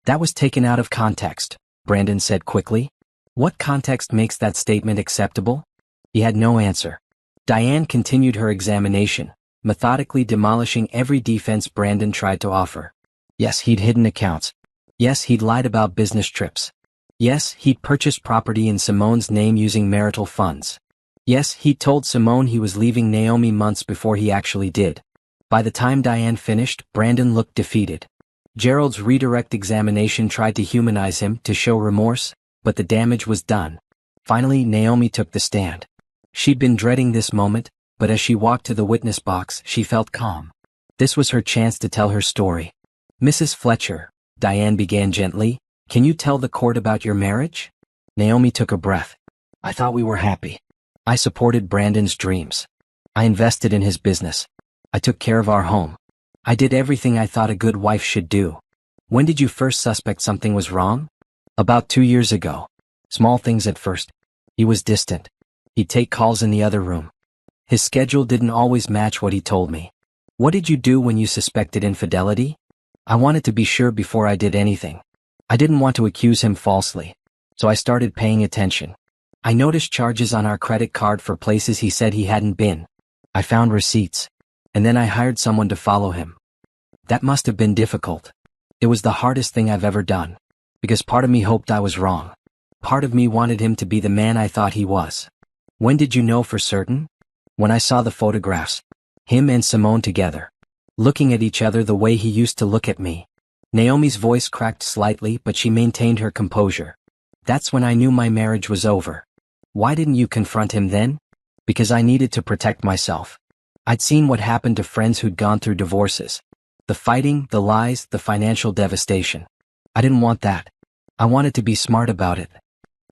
That was taken out of context, Brandon said quickly. What context makes that statement acceptable? He had no answer. Diane continued her examination, methodically demolishing every defense Brandon tried to offer. Yes, he'd hidden accounts. Yes, he'd lied about business trips. Yes, he'd purchased property in Simone's name using marital funds. Yes, he'd told Simone he was leaving Naomi months before he actually did. By the time Diane finished, Brandon looked defeated. Gerald's redirect examination tried to humanize him, to show remorse, but the damage was done. Finally, Naomi took the stand. She'd been dreading this moment, but as she walked to the witness box, she felt calm. This was her chance to tell her story. Mrs. Fletcher, Diane began gently, can you tell the court about your marriage? Naomi took a breath. I thought we were happy. I supported Brandon's dreams. I invested in his business. I took care of our home. I did everything I thought a good wife should do. When did you first suspect something was wrong? About 2 years ago. Small things at first. He was distant. He'd take calls in the other room. His schedule didn't always match what he told me. What did you do when you suspected infidelity? I wanted to be sure before I did anything. I didn't want to accuse him falsely. So I started paying attention. I noticed charges on our credit card for places he said he hadn't been. I found receipts. And then I hired someone to follow him. That must have been difficult. It was the hardest thing I've ever done. Because part of me hoped I was wrong. Part of me wanted him to be the man I thought he was. When did you know for certain? When I saw the photographs. Him and Simone together. Looking at each other the way he used to look at me. Naomi's voice cracked slightly, but she maintained her composure. That's when I knew my marriage was over. Why didn't you confront him then? Because I needed to protect myself. I'd seen what happened to friends who'd gone through divorces. The fighting, the lies, the financial devastation. I didn't want that. I wanted to be smart about it.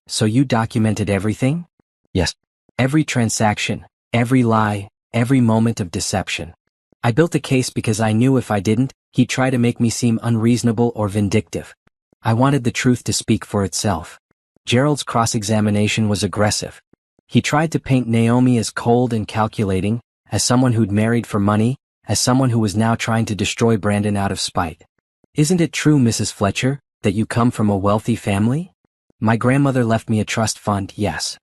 So you documented everything? Yes. Every transaction, every lie, every moment of deception. I built a case because I knew if I didn't, he'd try to make me seem unreasonable or vindictive. I wanted the truth to speak for itself. Gerald's cross-examination was aggressive. He tried to paint Naomi as cold and calculating, as someone who'd married for money, as someone who was now trying to destroy Brandon out of spite. Isn't it true, Mrs. Fletcher, that you come from a wealthy family? My grandmother left me a trust fund, yes.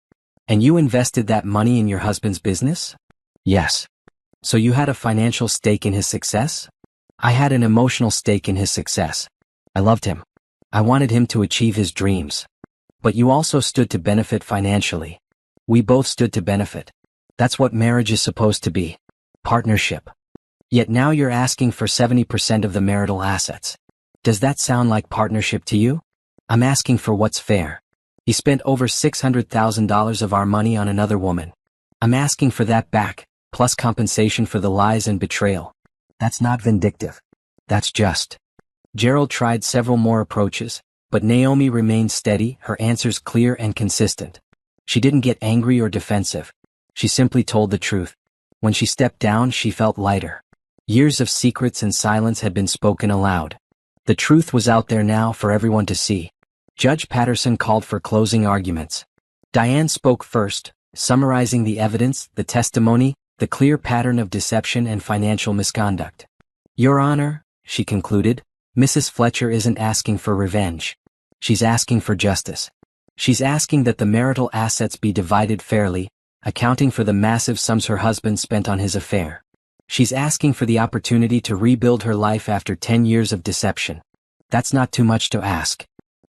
And you invested that money in your husband's business? Yes. So you had a financial stake in his success? I had an emotional stake in his success. I loved him. I wanted him to achieve his dreams. But you also stood to benefit financially. We both stood to benefit. That's what marriage is supposed to be. Partnership. Yet now you're asking for 70% of the marital assets. Does that sound like partnership to you? I'm asking for what's fair. He spent over $600,000 of our money on another woman. I'm asking for that back, plus compensation for the lies and betrayal. That's not vindictive. That's just. Gerald tried several more approaches, but Naomi remained steady, her answers clear and consistent. She didn't get angry or defensive. She simply told the truth. When she stepped down, she felt lighter. Years of secrets and silence had been spoken aloud. The truth was out there now for everyone to see. Judge Patterson called for closing arguments. Diane spoke first, summarizing the evidence, the testimony, the clear pattern of deception and financial misconduct. Your Honor, she concluded, Mrs. Fletcher isn't asking for revenge. She's asking for justice. She's asking that the marital assets be divided fairly, accounting for the massive sums her husband spent on his affair. She's asking for the opportunity to rebuild her life after 10 years of deception. That's not too much to ask.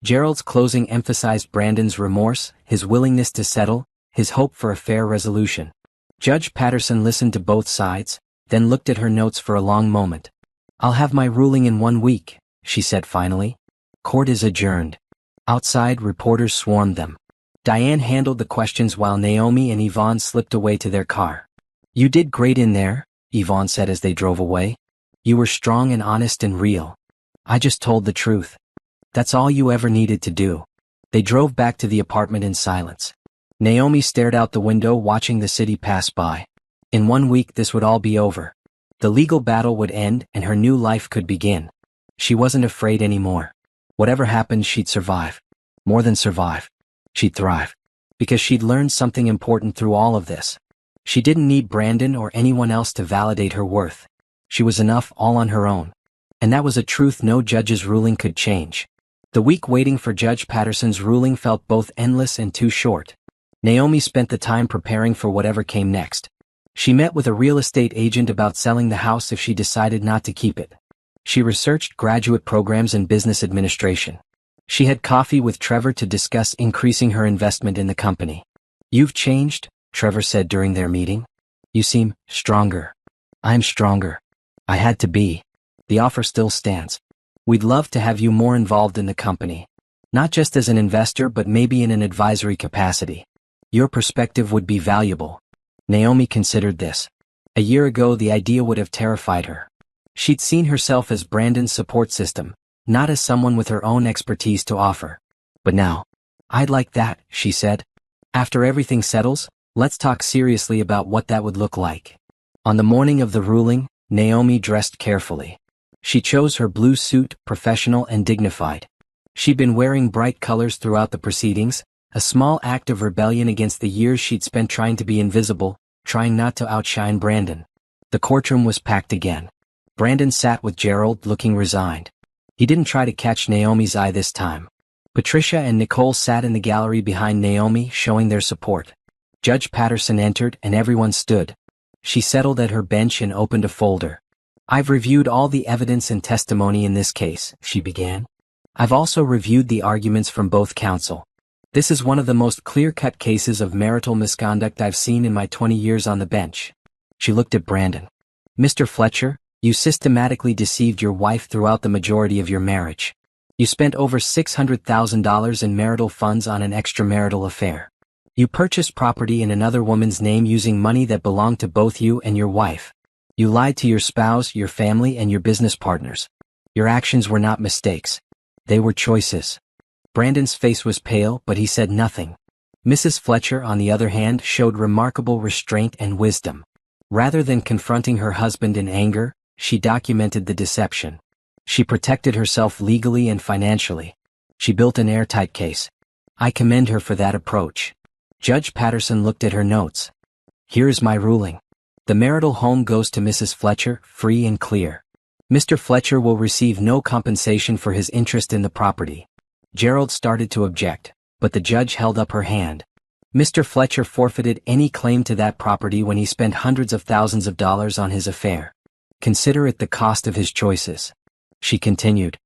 Gerald's closing emphasized Brandon's remorse, his willingness to settle, his hope for a fair resolution. Judge Patterson listened to both sides, then looked at her notes for a long moment. I'll have my ruling in 1 week, she said finally. Court is adjourned. Outside, reporters swarmed them. Diane handled the questions while Naomi and Yvonne slipped away to their car. "You did great in there," Yvonne said as they drove away. "You were strong and honest and real. I just told the truth. That's all you ever needed to do." They drove back to the apartment in silence. Naomi stared out the window watching the city pass by. In 1 week this would all be over. The legal battle would end and her new life could begin. She wasn't afraid anymore. Whatever happened, she'd survive. More than survive. She'd thrive. Because she'd learned something important through all of this. She didn't need Brandon or anyone else to validate her worth. She was enough all on her own. And that was a truth no judge's ruling could change. The week waiting for Judge Patterson's ruling felt both endless and too short. Naomi spent the time preparing for whatever came next. She met with a real estate agent about selling the house if she decided not to keep it. She researched graduate programs in business administration. She had coffee with Trevor to discuss increasing her investment in the company. "You've changed," Trevor said during their meeting. "You seem stronger." "I'm stronger. I had to be." "The offer still stands. We'd love to have you more involved in the company. Not just as an investor but maybe in an advisory capacity. Your perspective would be valuable." Naomi considered this. A year ago the idea would have terrified her. She'd seen herself as Brandon's support system, not as someone with her own expertise to offer. But now, "I'd like that," she said. "After everything settles, let's talk seriously about what that would look like." On the morning of the ruling, Naomi dressed carefully. She chose her blue suit, professional and dignified. She'd been wearing bright colors throughout the proceedings, a small act of rebellion against the years she'd spent trying to be invisible, trying not to outshine Brandon. The courtroom was packed again. Brandon sat with Gerald, looking resigned. He didn't try to catch Naomi's eye this time. Patricia and Nicole sat in the gallery behind Naomi, showing their support. Judge Patterson entered and everyone stood. She settled at her bench and opened a folder. "I've reviewed all the evidence and testimony in this case," she began. "I've also reviewed the arguments from both counsel. This is one of the most clear-cut cases of marital misconduct I've seen in my 20 years on the bench." She looked at Brandon. "Mr. Fletcher, you systematically deceived your wife throughout the majority of your marriage. You spent over $600,000 in marital funds on an extramarital affair. You purchased property in another woman's name using money that belonged to both you and your wife. You lied to your spouse, your family, and your business partners. Your actions were not mistakes. They were choices." Brandon's face was pale, but he said nothing. Mrs. Fletcher, on the other hand, showed remarkable restraint and wisdom. Rather than confronting her husband in anger, she documented the deception. She protected herself legally and financially. She built an airtight case. I commend her for that approach. Judge Patterson looked at her notes. "Here is my ruling. The marital home goes to Mrs. Fletcher, free and clear. Mr. Fletcher will receive no compensation for his interest in the property." Gerald started to object, but the judge held up her hand. "Mr. Fletcher forfeited any claim to that property when he spent hundreds of thousands of dollars on his affair. Consider it the cost of his choices." She continued.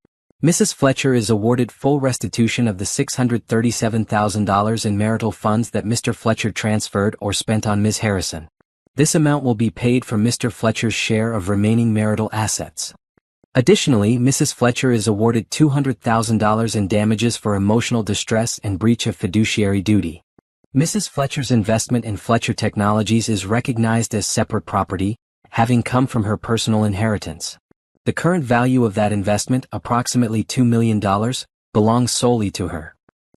"Mrs. Fletcher is awarded full restitution of the $637,000 in marital funds that Mr. Fletcher transferred or spent on Ms. Harrison. This amount will be paid from Mr. Fletcher's share of remaining marital assets. Additionally, Mrs. Fletcher is awarded $200,000 in damages for emotional distress and breach of fiduciary duty. Mrs. Fletcher's investment in Fletcher Technologies is recognized as separate property, having come from her personal inheritance. The current value of that investment, approximately $2 million, belongs solely to her.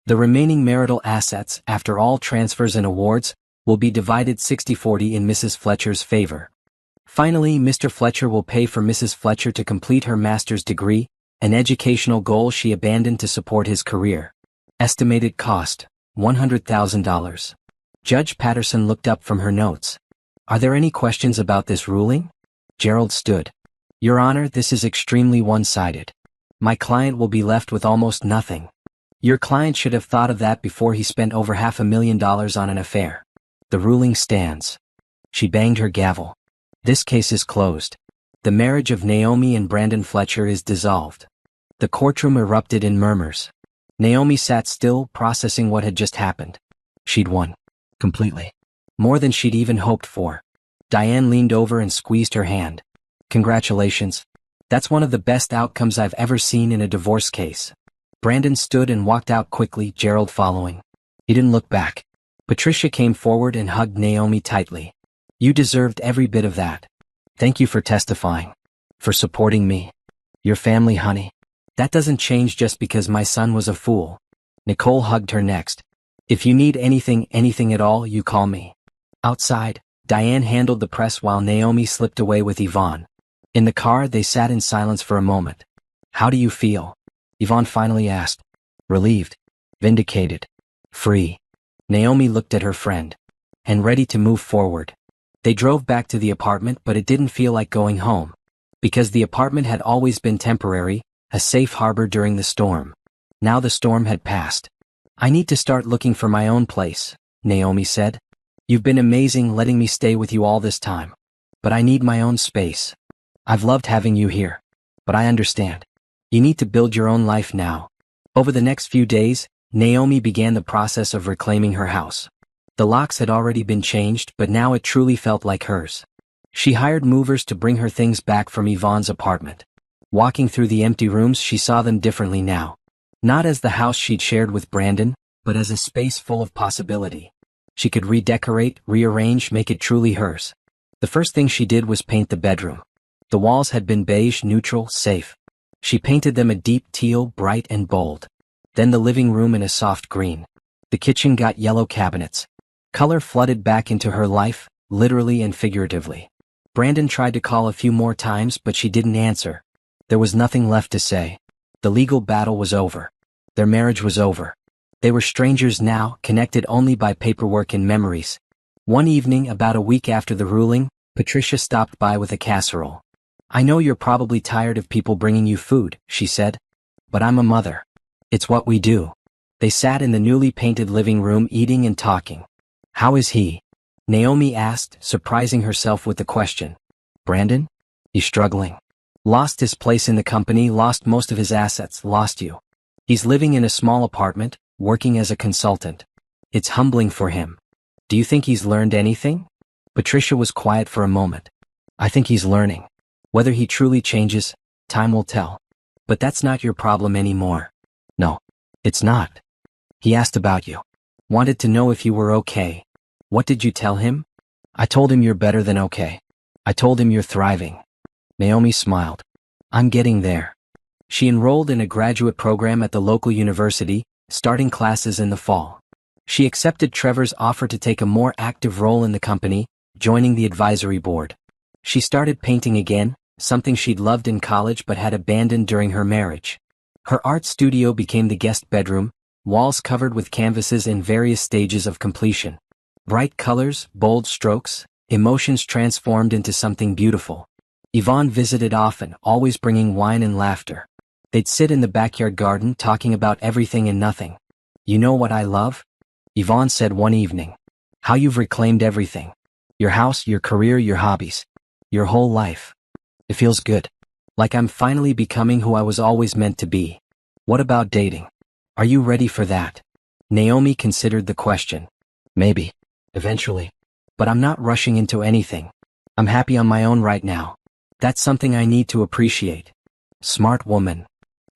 The remaining marital assets, after all transfers and awards, will be divided 60-40 in Mrs. Fletcher's favor. Finally, Mr. Fletcher will pay for Mrs. Fletcher to complete her master's degree, an educational goal she abandoned to support his career. Estimated cost, $100,000. Judge Patterson looked up from her notes. "Are there any questions about this ruling?" Gerald stood. "Your Honor, this is extremely one-sided. My client will be left with almost nothing. Your client should have thought of that before he spent over $500,000 on an affair. The ruling stands." She banged her gavel. "This case is closed. The marriage of Naomi and Brandon Fletcher is dissolved." The courtroom erupted in murmurs. Naomi sat still, processing what had just happened. She'd won. Completely. More than she'd even hoped for. Diane leaned over and squeezed her hand. "Congratulations. That's one of the best outcomes I've ever seen in a divorce case." Brandon stood and walked out quickly, Gerald following. He didn't look back. Patricia came forward and hugged Naomi tightly. You deserved every bit of that. Thank you for testifying. For supporting me. Your family, honey. That doesn't change just because my son was a fool. Nicole hugged her next. If you need anything at all, you call me. Outside, Diane handled the press while Naomi slipped away with Yvonne. In the car, they sat in silence for a moment. How do you feel? Yvonne finally asked. Relieved. Vindicated. Free. Naomi looked at her friend. And ready to move forward. They drove back to the apartment, but it didn't feel like going home. Because the apartment had always been temporary, a safe harbor during the storm. Now the storm had passed. I need to start looking for my own place, Naomi said. You've been amazing letting me stay with you all this time. But I need my own space. I've loved having you here. But I understand. You need to build your own life now. Over the next few days, Naomi began the process of reclaiming her house. The locks had already been changed, but now it truly felt like hers. She hired movers to bring her things back from Yvonne's apartment. Walking through the empty rooms, she saw them differently now. Not as the house she'd shared with Brandon, but as a space full of possibility. She could redecorate, rearrange, make it truly hers. The first thing she did was paint the bedroom. The walls had been beige, neutral, safe. She painted them a deep teal, bright and bold. Then the living room in a soft green. The kitchen got yellow cabinets. Color flooded back into her life, literally and figuratively. Brandon tried to call a few more times, but she didn't answer. There was nothing left to say. The legal battle was over. Their marriage was over. They were strangers now, connected only by paperwork and memories. One evening, about a week after the ruling, Patricia stopped by with a casserole. I know you're probably tired of people bringing you food, she said. But I'm a mother. It's what we do. They sat in the newly painted living room eating and talking. How is he? Naomi asked, surprising herself with the question. Brandon? He's struggling. Lost his place in the company, lost most of his assets, lost you. He's living in a small apartment, working as a consultant. It's humbling for him. Do you think he's learned anything? Patricia was quiet for a moment. I think he's learning. Whether he truly changes, time will tell. But that's not your problem anymore. No, it's not. He asked about you. Wanted to know if you were okay. What did you tell him? I told him you're better than okay. I told him you're thriving. Naomi smiled. I'm getting there. She enrolled in a graduate program at the local university, starting classes in the fall. She accepted Trevor's offer to take a more active role in the company, joining the advisory board. She started painting again, something she'd loved in college but had abandoned during her marriage. Her art studio became the guest bedroom, walls covered with canvases in various stages of completion. Bright colors, bold strokes, emotions transformed into something beautiful. Yvonne visited often, always bringing wine and laughter. They'd sit in the backyard garden talking about everything and nothing. You know what I love? Yvonne said one evening. How you've reclaimed everything. Your house, your career, your hobbies. Your whole life. It feels good. Like I'm finally becoming who I was always meant to be. What about dating? Are you ready for that? Naomi considered the question. Maybe. Eventually. But I'm not rushing into anything. I'm happy on my own right now. That's something I need to appreciate. Smart woman.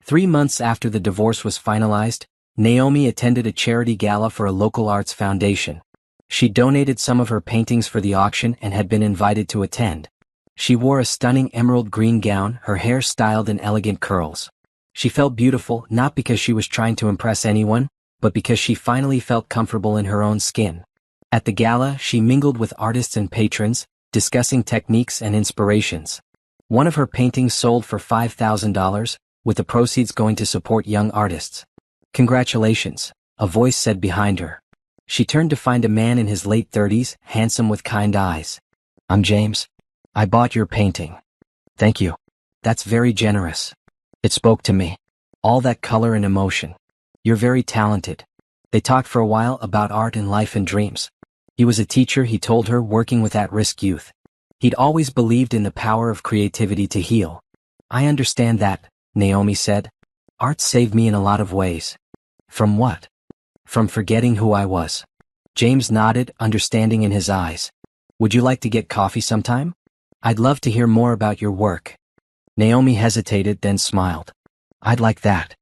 3 months after the divorce was finalized, Naomi attended a charity gala for a local arts foundation. She donated some of her paintings for the auction and had been invited to attend. She wore a stunning emerald green gown, her hair styled in elegant curls. She felt beautiful not because she was trying to impress anyone, but because she finally felt comfortable in her own skin. At the gala, she mingled with artists and patrons, discussing techniques and inspirations. One of her paintings sold for $5,000, with the proceeds going to support young artists. Congratulations, a voice said behind her. She turned to find a man in his late 30s, handsome with kind eyes. I'm James. I bought your painting. Thank you. That's very generous. It spoke to me. All that color and emotion. You're very talented. They talked for a while about art and life and dreams. He was a teacher, he told her, working with at-risk youth. He'd always believed in the power of creativity to heal. I understand that, Naomi said. Art saved me in a lot of ways. From what? From forgetting who I was. James nodded, understanding in his eyes. Would you like to get coffee sometime? I'd love to hear more about your work. Naomi hesitated, then smiled. I'd like that.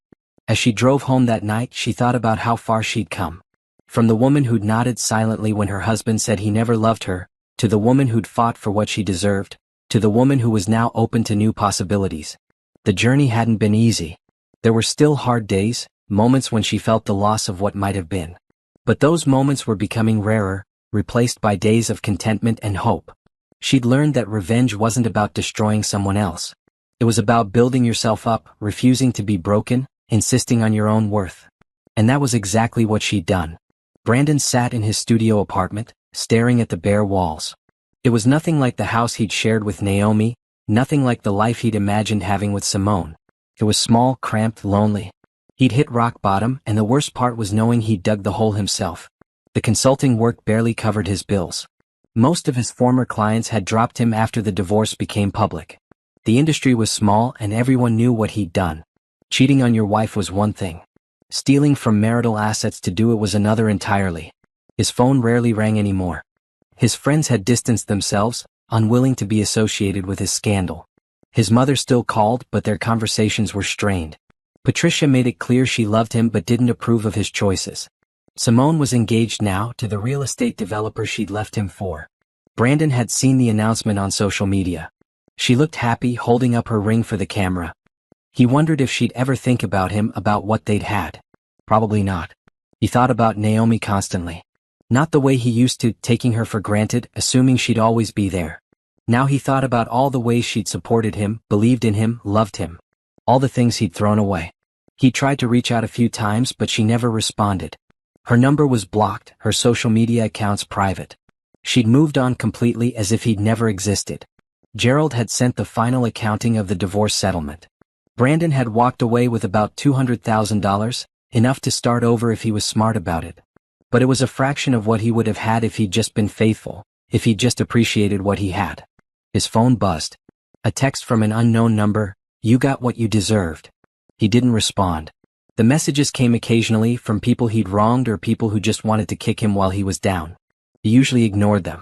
As she drove home that night, she thought about how far she'd come. From the woman who'd nodded silently when her husband said he never loved her, to the woman who'd fought for what she deserved, to the woman who was now open to new possibilities. The journey hadn't been easy. There were still hard days, moments when she felt the loss of what might have been. But those moments were becoming rarer, replaced by days of contentment and hope. She'd learned that revenge wasn't about destroying someone else. It was about building yourself up, refusing to be broken, insisting on your own worth. And that was exactly what she'd done. Brandon sat in his studio apartment, staring at the bare walls. It was nothing like the house he'd shared with Naomi, nothing like the life he'd imagined having with Simone. It was small, cramped, lonely. He'd hit rock bottom, and the worst part was knowing he'd dug the hole himself. The consulting work barely covered his bills. Most of his former clients had dropped him after the divorce became public. The industry was small and everyone knew what he'd done. Cheating on your wife was one thing. Stealing from marital assets to do it was another entirely. His phone rarely rang anymore. His friends had distanced themselves, unwilling to be associated with his scandal. His mother still called, but their conversations were strained. Patricia made it clear she loved him but didn't approve of his choices. Simone was engaged now to the real estate developer she'd left him for. Brandon had seen the announcement on social media. She looked happy, holding up her ring for the camera. He wondered if she'd ever think about him, about what they'd had. Probably not. He thought about Naomi constantly. Not the way he used to, taking her for granted, assuming she'd always be there. Now he thought about all the ways she'd supported him, believed in him, loved him. All the things he'd thrown away. He tried to reach out a few times, but she never responded. Her number was blocked, her social media accounts private. She'd moved on completely, as if he'd never existed. Gerald had sent the final accounting of the divorce settlement. Brandon had walked away with about $200,000, enough to start over if he was smart about it. But it was a fraction of what he would have had if he'd just been faithful, if he'd just appreciated what he had. His phone buzzed. A text from an unknown number: "You got what you deserved." He didn't respond. The messages came occasionally from people he'd wronged or people who just wanted to kick him while he was down. He usually ignored them.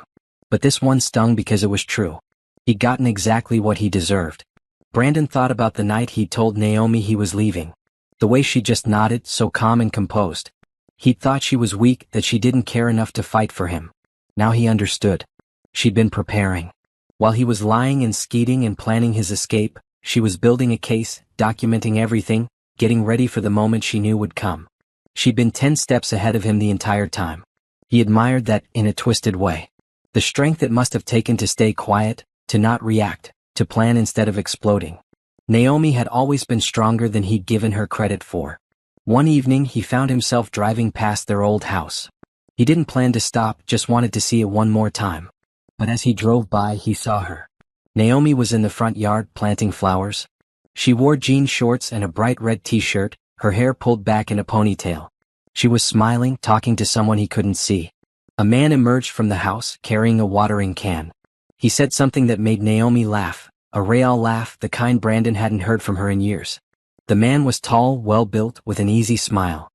But this one stung because it was true. He'd gotten exactly what he deserved. Brandon thought about the night he'd told Naomi he was leaving. The way she just nodded, so calm and composed. He'd thought she was weak, that she didn't care enough to fight for him. Now he understood. She'd been preparing. While he was lying and skeeting and planning his escape, she was building a case, documenting everything, getting ready for the moment she knew would come. She'd been 10 steps ahead of him the entire time. He admired that, in a twisted way. The strength it must have taken to stay quiet, to not react, to plan instead of exploding. Naomi had always been stronger than he'd given her credit for. One evening he found himself driving past their old house. He didn't plan to stop, just wanted to see it one more time. But as he drove by, he saw her. Naomi was in the front yard, planting flowers. She wore jean shorts and a bright red t-shirt, her hair pulled back in a ponytail. She was smiling, talking to someone he couldn't see. A man emerged from the house, carrying a watering can. He said something that made Naomi laugh, a real laugh, the kind Brandon hadn't heard from her in years. The man was tall, well-built, with an easy smile.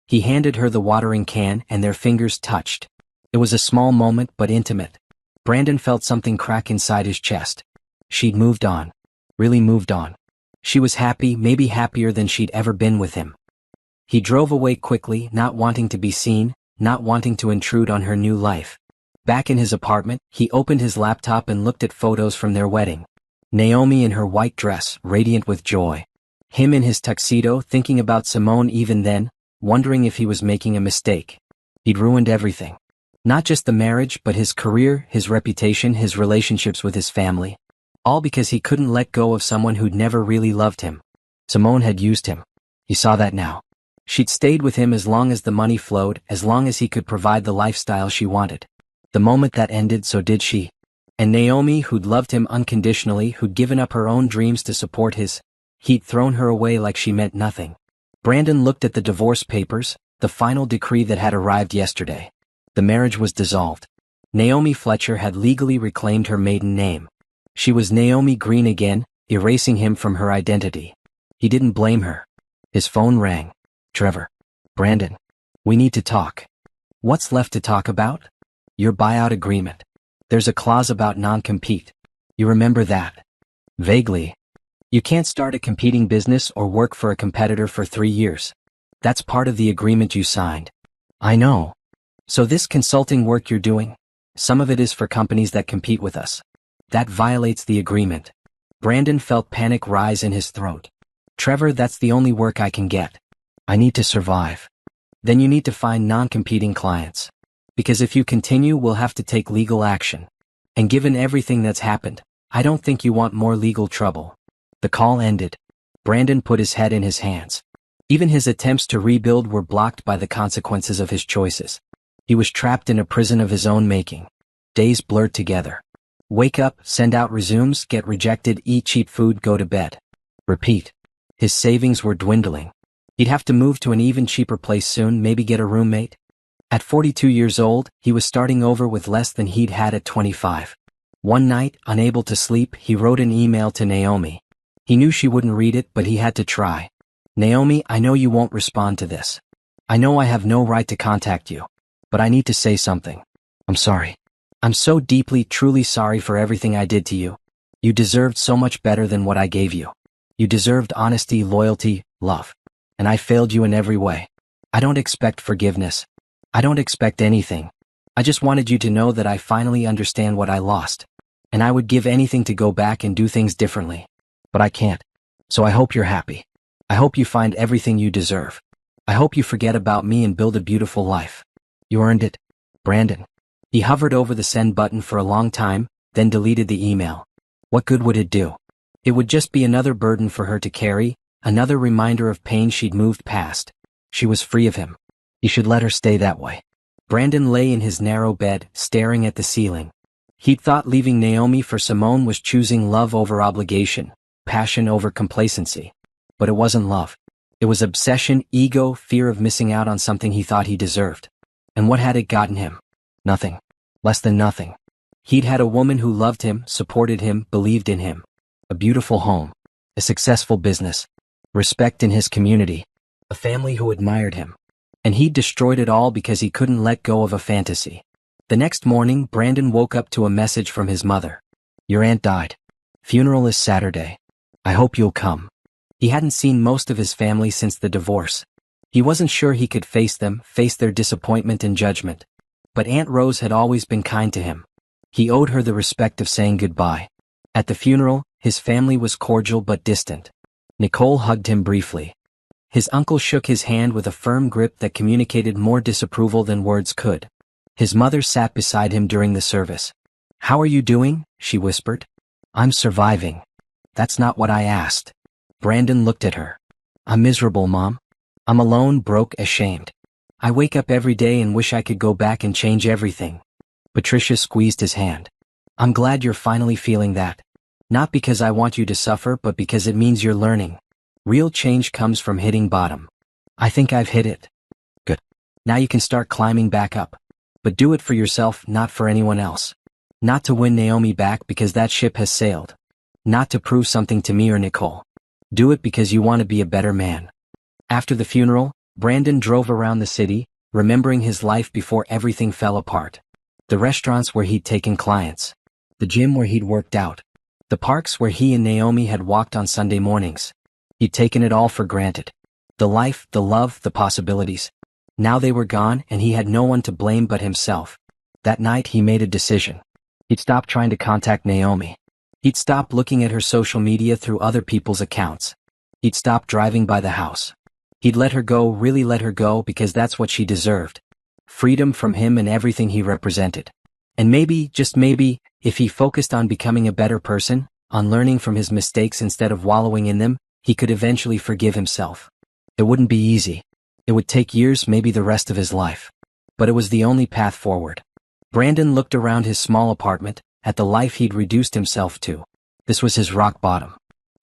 He handed her the watering can, and their fingers touched. It was a small moment, but intimate. Brandon felt something crack inside his chest. She'd moved on. Really moved on. She was happy, maybe happier than she'd ever been with him. He drove away quickly, not wanting to be seen, not wanting to intrude on her new life. Back in his apartment, he opened his laptop and looked at photos from their wedding. Naomi in her white dress, radiant with joy. Him in his tuxedo, thinking about Simone even then, wondering if he was making a mistake. He'd ruined everything. Not just the marriage, but his career, his reputation, his relationships with his family. All because he couldn't let go of someone who'd never really loved him. Simone had used him. He saw that now. She'd stayed with him as long as the money flowed, as long as he could provide the lifestyle she wanted. The moment that ended, so did she. And Naomi, who'd loved him unconditionally, who'd given up her own dreams to support his, he'd thrown her away like she meant nothing. Brandon looked at the divorce papers, the final decree that had arrived yesterday. The marriage was dissolved. Naomi Fletcher had legally reclaimed her maiden name. She was Naomi Green again, erasing him from her identity. He didn't blame her. His phone rang. "Trevor. Brandon. We need to talk." "What's left to talk about?" "Your buyout agreement. There's a clause about non-compete. You remember that?" "Vaguely." You can't start a competing business or work for a competitor for 3 years. That's part of the agreement you signed. I know. So this consulting work you're doing, some of it is for companies that compete with us. That violates the agreement. Brandon felt panic rise in his throat. Trevor, that's the only work I can get. I need to survive. Then you need to find non-competing clients. Because if you continue, we'll have to take legal action. And given everything that's happened, I don't think you want more legal trouble. The call ended. Brandon put his head in his hands. Even his attempts to rebuild were blocked by the consequences of his choices. He was trapped in a prison of his own making. Days blurred together. Wake up, send out resumes, get rejected, eat cheap food, go to bed. Repeat. His savings were dwindling. He'd have to move to an even cheaper place soon, maybe get a roommate. At 42 years old, he was starting over with less than he'd had at 25. One night, unable to sleep, he wrote an email to Naomi. He knew she wouldn't read it, but he had to try. Naomi, I know you won't respond to this. I know I have no right to contact you. But I need to say something. I'm sorry. I'm so deeply, truly sorry for everything I did to you. You deserved so much better than what I gave you. You deserved honesty, loyalty, love. And I failed you in every way. I don't expect forgiveness. I don't expect anything. I just wanted you to know that I finally understand what I lost. And I would give anything to go back and do things differently. But I can't. So I hope you're happy. I hope you find everything you deserve. I hope you forget about me and build a beautiful life. You earned it, Brandon. He hovered over the send button for a long time, then deleted the email. What good would it do? It would just be another burden for her to carry, another reminder of pain she'd moved past. She was free of him. He should let her stay that way. Brandon lay in his narrow bed, staring at the ceiling. He'd thought leaving Naomi for Simone was choosing love over obligation, passion over complacency. But it wasn't love. It was obsession, ego, fear of missing out on something he thought he deserved. And what had it gotten him? Nothing. Less than nothing. He'd had a woman who loved him, supported him, believed in him. A beautiful home. A successful business. Respect in his community. A family who admired him. And he'd destroyed it all because he couldn't let go of a fantasy. The next morning, Brandon woke up to a message from his mother. Your aunt died. Funeral is Saturday. I hope you'll come. He hadn't seen most of his family since the divorce. He wasn't sure he could face them, face their disappointment and judgment. But Aunt Rose had always been kind to him. He owed her the respect of saying goodbye. At the funeral, his family was cordial but distant. Nicole hugged him briefly. His uncle shook his hand with a firm grip that communicated more disapproval than words could. His mother sat beside him during the service. How are you doing? She whispered. I'm surviving. That's not what I asked. Brandon looked at her. I'm miserable, Mom. I'm alone, broke, ashamed. I wake up every day and wish I could go back and change everything. Patricia squeezed his hand. I'm glad you're finally feeling that. Not because I want you to suffer, but because it means you're learning. Real change comes from hitting bottom. I think I've hit it. Good. Now you can start climbing back up. But do it for yourself, not for anyone else. Not to win Naomi back because that ship has sailed. Not to prove something to me or Nicole. Do it because you want to be a better man. After the funeral, Brandon drove around the city, remembering his life before everything fell apart. The restaurants where he'd taken clients. The gym where he'd worked out. The parks where he and Naomi had walked on Sunday mornings. He'd taken it all for granted. The life, the love, the possibilities. Now they were gone and he had no one to blame but himself. That night he made a decision. He'd stop trying to contact Naomi. He'd stop looking at her social media through other people's accounts. He'd stop driving by the house. He'd let her go, really let her go, because that's what she deserved. Freedom from him and everything he represented. And maybe, just maybe, if he focused on becoming a better person, on learning from his mistakes instead of wallowing in them, he could eventually forgive himself. It wouldn't be easy. It would take years, maybe the rest of his life. But it was the only path forward. Brandon looked around his small apartment, at the life he'd reduced himself to. This was his rock bottom.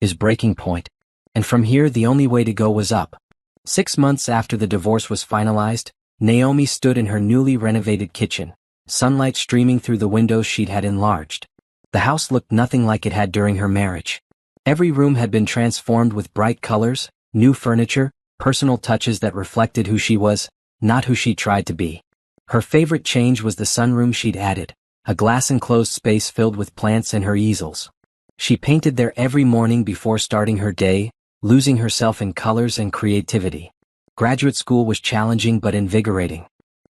His breaking point. And from here the only way to go was up. 6 months after the divorce was finalized, Naomi stood in her newly renovated kitchen, sunlight streaming through the windows she'd had enlarged. The house looked nothing like it had during her marriage. Every room had been transformed with bright colors, new furniture, personal touches that reflected who she was, not who she tried to be. Her favorite change was the sunroom she'd added, a glass-enclosed space filled with plants and her easels. She painted there every morning before starting her day, losing herself in colors and creativity. Graduate school was challenging but invigorating.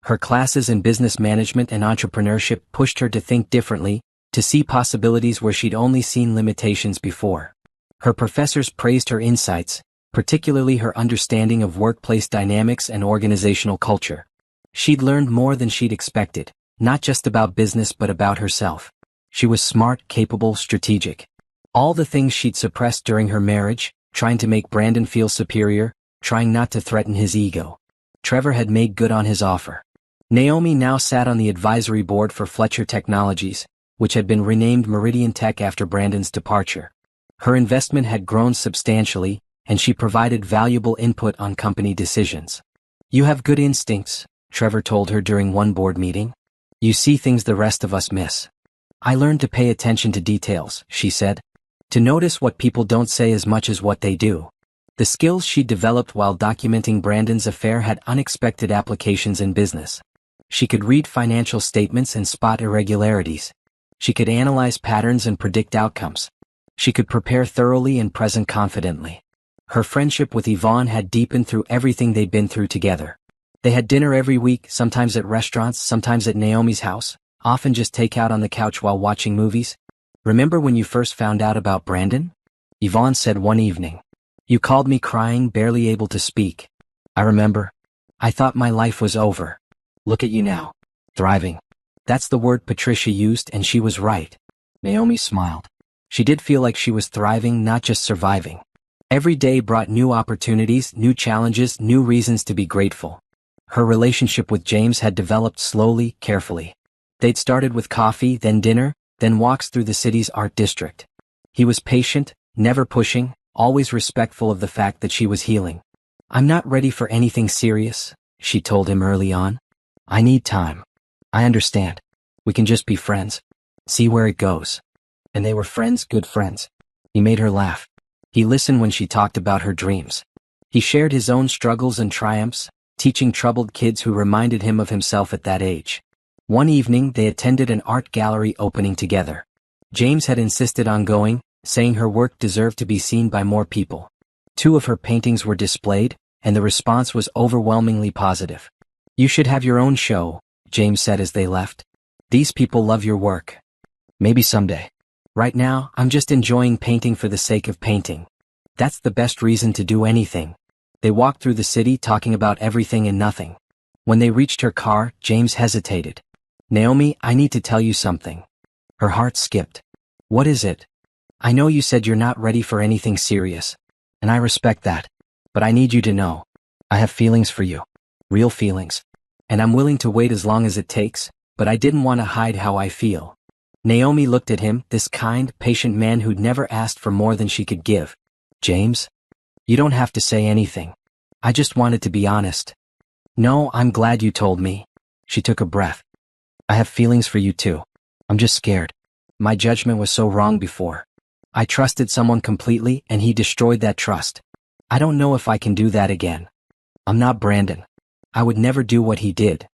Her classes in business management and entrepreneurship pushed her to think differently, to see possibilities where she'd only seen limitations before. Her professors praised her insights, particularly her understanding of workplace dynamics and organizational culture. She'd learned more than she'd expected, not just about business but about herself. She was smart, capable, strategic. All the things she'd suppressed during her marriage, trying to make Brandon feel superior, trying not to threaten his ego. Trevor had made good on his offer. Naomi now sat on the advisory board for Fletcher Technologies, which had been renamed Meridian Tech after Brandon's departure. Her investment had grown substantially, and she provided valuable input on company decisions. "You have good instincts," Trevor told her during one board meeting. "You see things the rest of us miss." "I learned to pay attention to details," she said. "To notice what people don't say as much as what they do." The skills she developed while documenting Brandon's affair had unexpected applications in business. She could read financial statements and spot irregularities. She could analyze patterns and predict outcomes. She could prepare thoroughly and present confidently. Her friendship with Yvonne had deepened through everything they'd been through together. They had dinner every week, sometimes at restaurants, sometimes at Naomi's house, often just take out on the couch while watching movies. "Remember when you first found out about Brandon?" Yvonne said one evening. "You called me crying, barely able to speak. I remember. I thought my life was over. Look at you now. Thriving." That's the word Patricia used, and she was right. Naomi smiled. She did feel like she was thriving, not just surviving. Every day brought new opportunities, new challenges, new reasons to be grateful. Her relationship with James had developed slowly, carefully. They'd started with coffee, then dinner, then walks through the city's art district. He was patient, never pushing, always respectful of the fact that she was healing. "I'm not ready for anything serious," she told him early on. "I need time. I understand. We can just be friends. See where it goes." And they were friends, good friends. He made her laugh. He listened when she talked about her dreams. He shared his own struggles and triumphs, teaching troubled kids who reminded him of himself at that age. One evening they attended an art gallery opening together. James had insisted on going, saying her work deserved to be seen by more people. 2 of her paintings were displayed, and the response was overwhelmingly positive. "You should have your own show," James said as they left. "These people love your work. Maybe someday. Right now, I'm just enjoying painting for the sake of painting. That's the best reason to do anything." They walked through the city talking about everything and nothing. When they reached her car, James hesitated. "Naomi, I need to tell you something." Her heart skipped. "What is it?" "I know you said you're not ready for anything serious, and I respect that, but I need you to know. I have feelings for you. Real feelings. And I'm willing to wait as long as it takes, but I didn't want to hide how I feel." Naomi looked at him, this kind, patient man who'd never asked for more than she could give. "James? You don't have to say anything. I just wanted to be honest." "No, I'm glad you told me." She took a breath. "I have feelings for you too. I'm just scared. My judgment was so wrong before. I trusted someone completely and he destroyed that trust. I don't know if I can do that again. I'm not Brandon. I would never do what he did."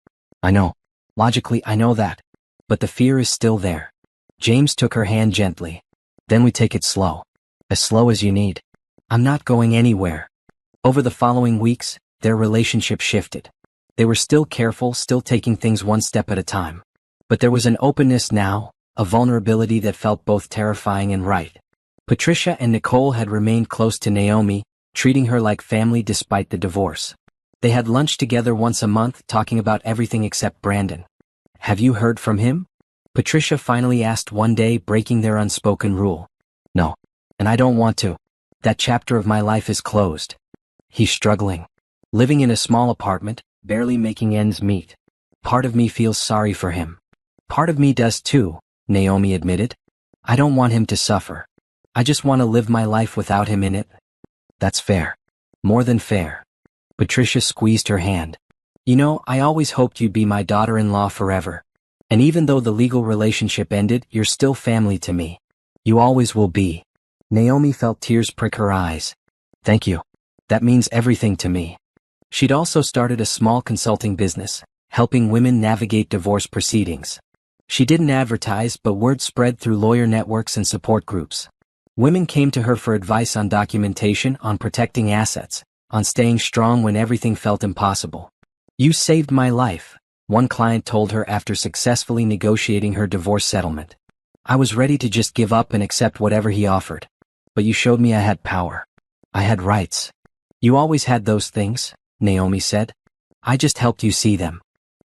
"I know. Logically, I know that. But the fear is still there." James took her hand gently. "Then we take it slow. As slow as you need. I'm not going anywhere." Over the following weeks, their relationship shifted. They were still careful, still taking things one step at a time. But there was an openness now, a vulnerability that felt both terrifying and right. Patricia and Nicole had remained close to Naomi, treating her like family despite the divorce. They had lunch together once a month, talking about everything except Brandon. "Have you heard from him?" Patricia finally asked one day, breaking their unspoken rule. "No. And I don't want to. That chapter of my life is closed. He's struggling. Living in a small apartment, barely making ends meet. Part of me feels sorry for him." "Part of me does too," Naomi admitted. "I don't want him to suffer. I just want to live my life without him in it." "That's fair. More than fair." Patricia squeezed her hand. "You know, I always hoped you'd be my daughter-in-law forever. And even though the legal relationship ended, you're still family to me. You always will be." Naomi felt tears prick her eyes. "Thank you. That means everything to me." She'd also started a small consulting business, helping women navigate divorce proceedings. She didn't advertise, but word spread through lawyer networks and support groups. Women came to her for advice on documentation, on protecting assets, on staying strong when everything felt impossible. "You saved my life," one client told her after successfully negotiating her divorce settlement. "I was ready to just give up and accept whatever he offered. But you showed me I had power. I had rights." "You always had those things," Naomi said. "I just helped you see them."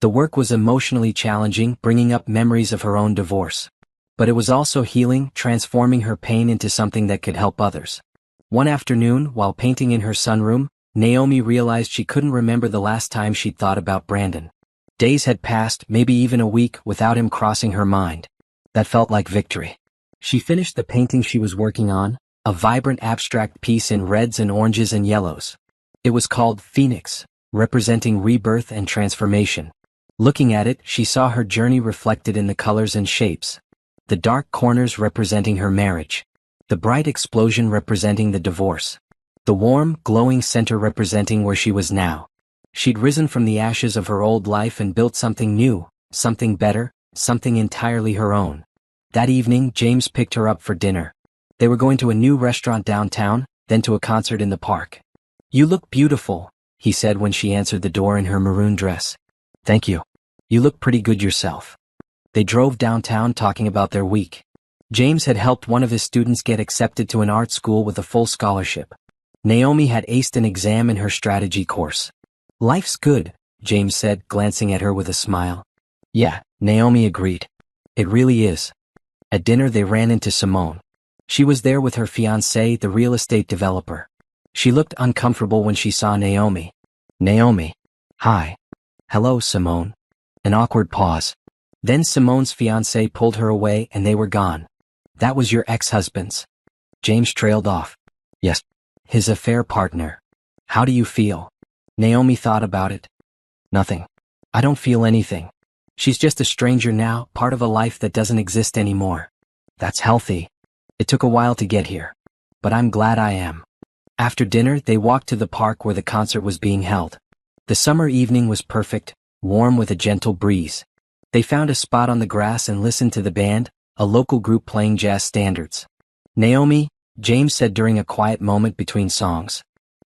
The work was emotionally challenging, bringing up memories of her own divorce. But it was also healing, transforming her pain into something that could help others. One afternoon, while painting in her sunroom, Naomi realized she couldn't remember the last time she'd thought about Brandon. Days had passed, maybe even a week, without him crossing her mind. That felt like victory. She finished the painting she was working on, a vibrant abstract piece in reds and oranges and yellows. It was called Phoenix, representing rebirth and transformation. Looking at it, she saw her journey reflected in the colors and shapes. The dark corners representing her marriage. The bright explosion representing the divorce. The warm, glowing center representing where she was now. She'd risen from the ashes of her old life and built something new, something better, something entirely her own. That evening, James picked her up for dinner. They were going to a new restaurant downtown, then to a concert in the park. "You look beautiful," he said when she answered the door in her maroon dress. "Thank you. You look pretty good yourself." They drove downtown talking about their week. James had helped one of his students get accepted to an art school with a full scholarship. Naomi had aced an exam in her strategy course. "Life's good," James said, glancing at her with a smile. "Yeah," Naomi agreed. "It really is." At dinner they ran into Simone. She was there with her fiancé, the real estate developer. She looked uncomfortable when she saw Naomi. "Naomi." "Hi." "Hello, Simone." An awkward pause. Then Simone's fiancé pulled her away and they were gone. "That was your ex-husband's?" James trailed off. "Yes." "His affair partner. How do you feel?" Naomi thought about it. "Nothing. I don't feel anything. She's just a stranger now, part of a life that doesn't exist anymore. That's healthy. It took a while to get here. But I'm glad I am." After dinner, they walked to the park where the concert was being held. The summer evening was perfect, warm with a gentle breeze. They found a spot on the grass and listened to the band, a local group playing jazz standards. "Naomi," James said during a quiet moment between songs,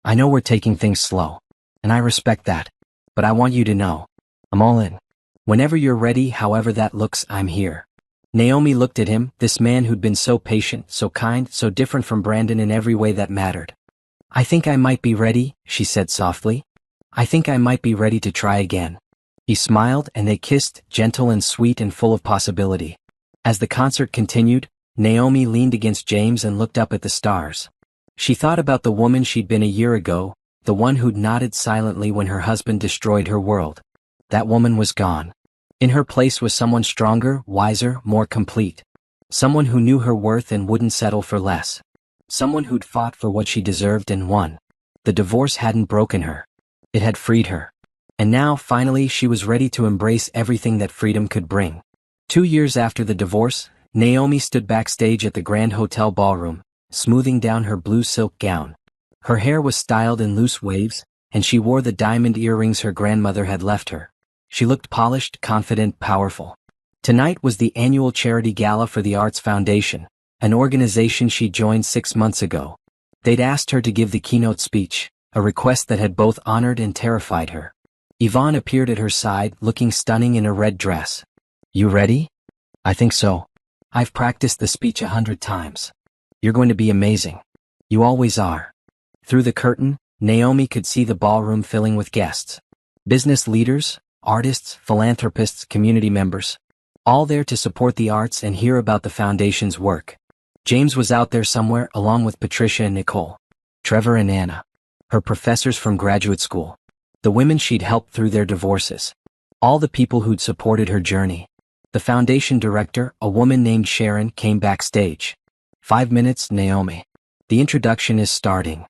"I know we're taking things slow. And I respect that. But I want you to know. I'm all in. Whenever you're ready, however that looks, I'm here." Naomi looked at him, this man who'd been so patient, so kind, so different from Brandon in every way that mattered. "I think I might be ready," she said softly. "I think I might be ready to try again." He smiled and they kissed, gentle and sweet and full of possibility. As the concert continued, Naomi leaned against James and looked up at the stars. She thought about the woman she'd been a year ago, the one who'd nodded silently when her husband destroyed her world. That woman was gone. In her place was someone stronger, wiser, more complete. Someone who knew her worth and wouldn't settle for less. Someone who'd fought for what she deserved and won. The divorce hadn't broken her. It had freed her. And now, finally, she was ready to embrace everything that freedom could bring. 2 years after the divorce, Naomi stood backstage at the Grand Hotel ballroom, smoothing down her blue silk gown. Her hair was styled in loose waves, and she wore the diamond earrings her grandmother had left her. She looked polished, confident, powerful. Tonight was the annual charity gala for the Arts Foundation, an organization she joined 6 months ago. They'd asked her to give the keynote speech, a request that had both honored and terrified her. Yvonne appeared at her side, looking stunning in a red dress. "You ready?" "I think so. I've practiced the speech 100 times. You're going to be amazing. You always are." Through the curtain, Naomi could see the ballroom filling with guests. Business leaders, artists, philanthropists, community members. All there to support the arts and hear about the foundation's work. James was out there somewhere along with Patricia and Nicole. Trevor and Anna. Her professors from graduate school. The women she'd helped through their divorces. All the people who'd supported her journey. The foundation director, a woman named Sharon, came backstage. 5 minutes, Naomi. The introduction is starting.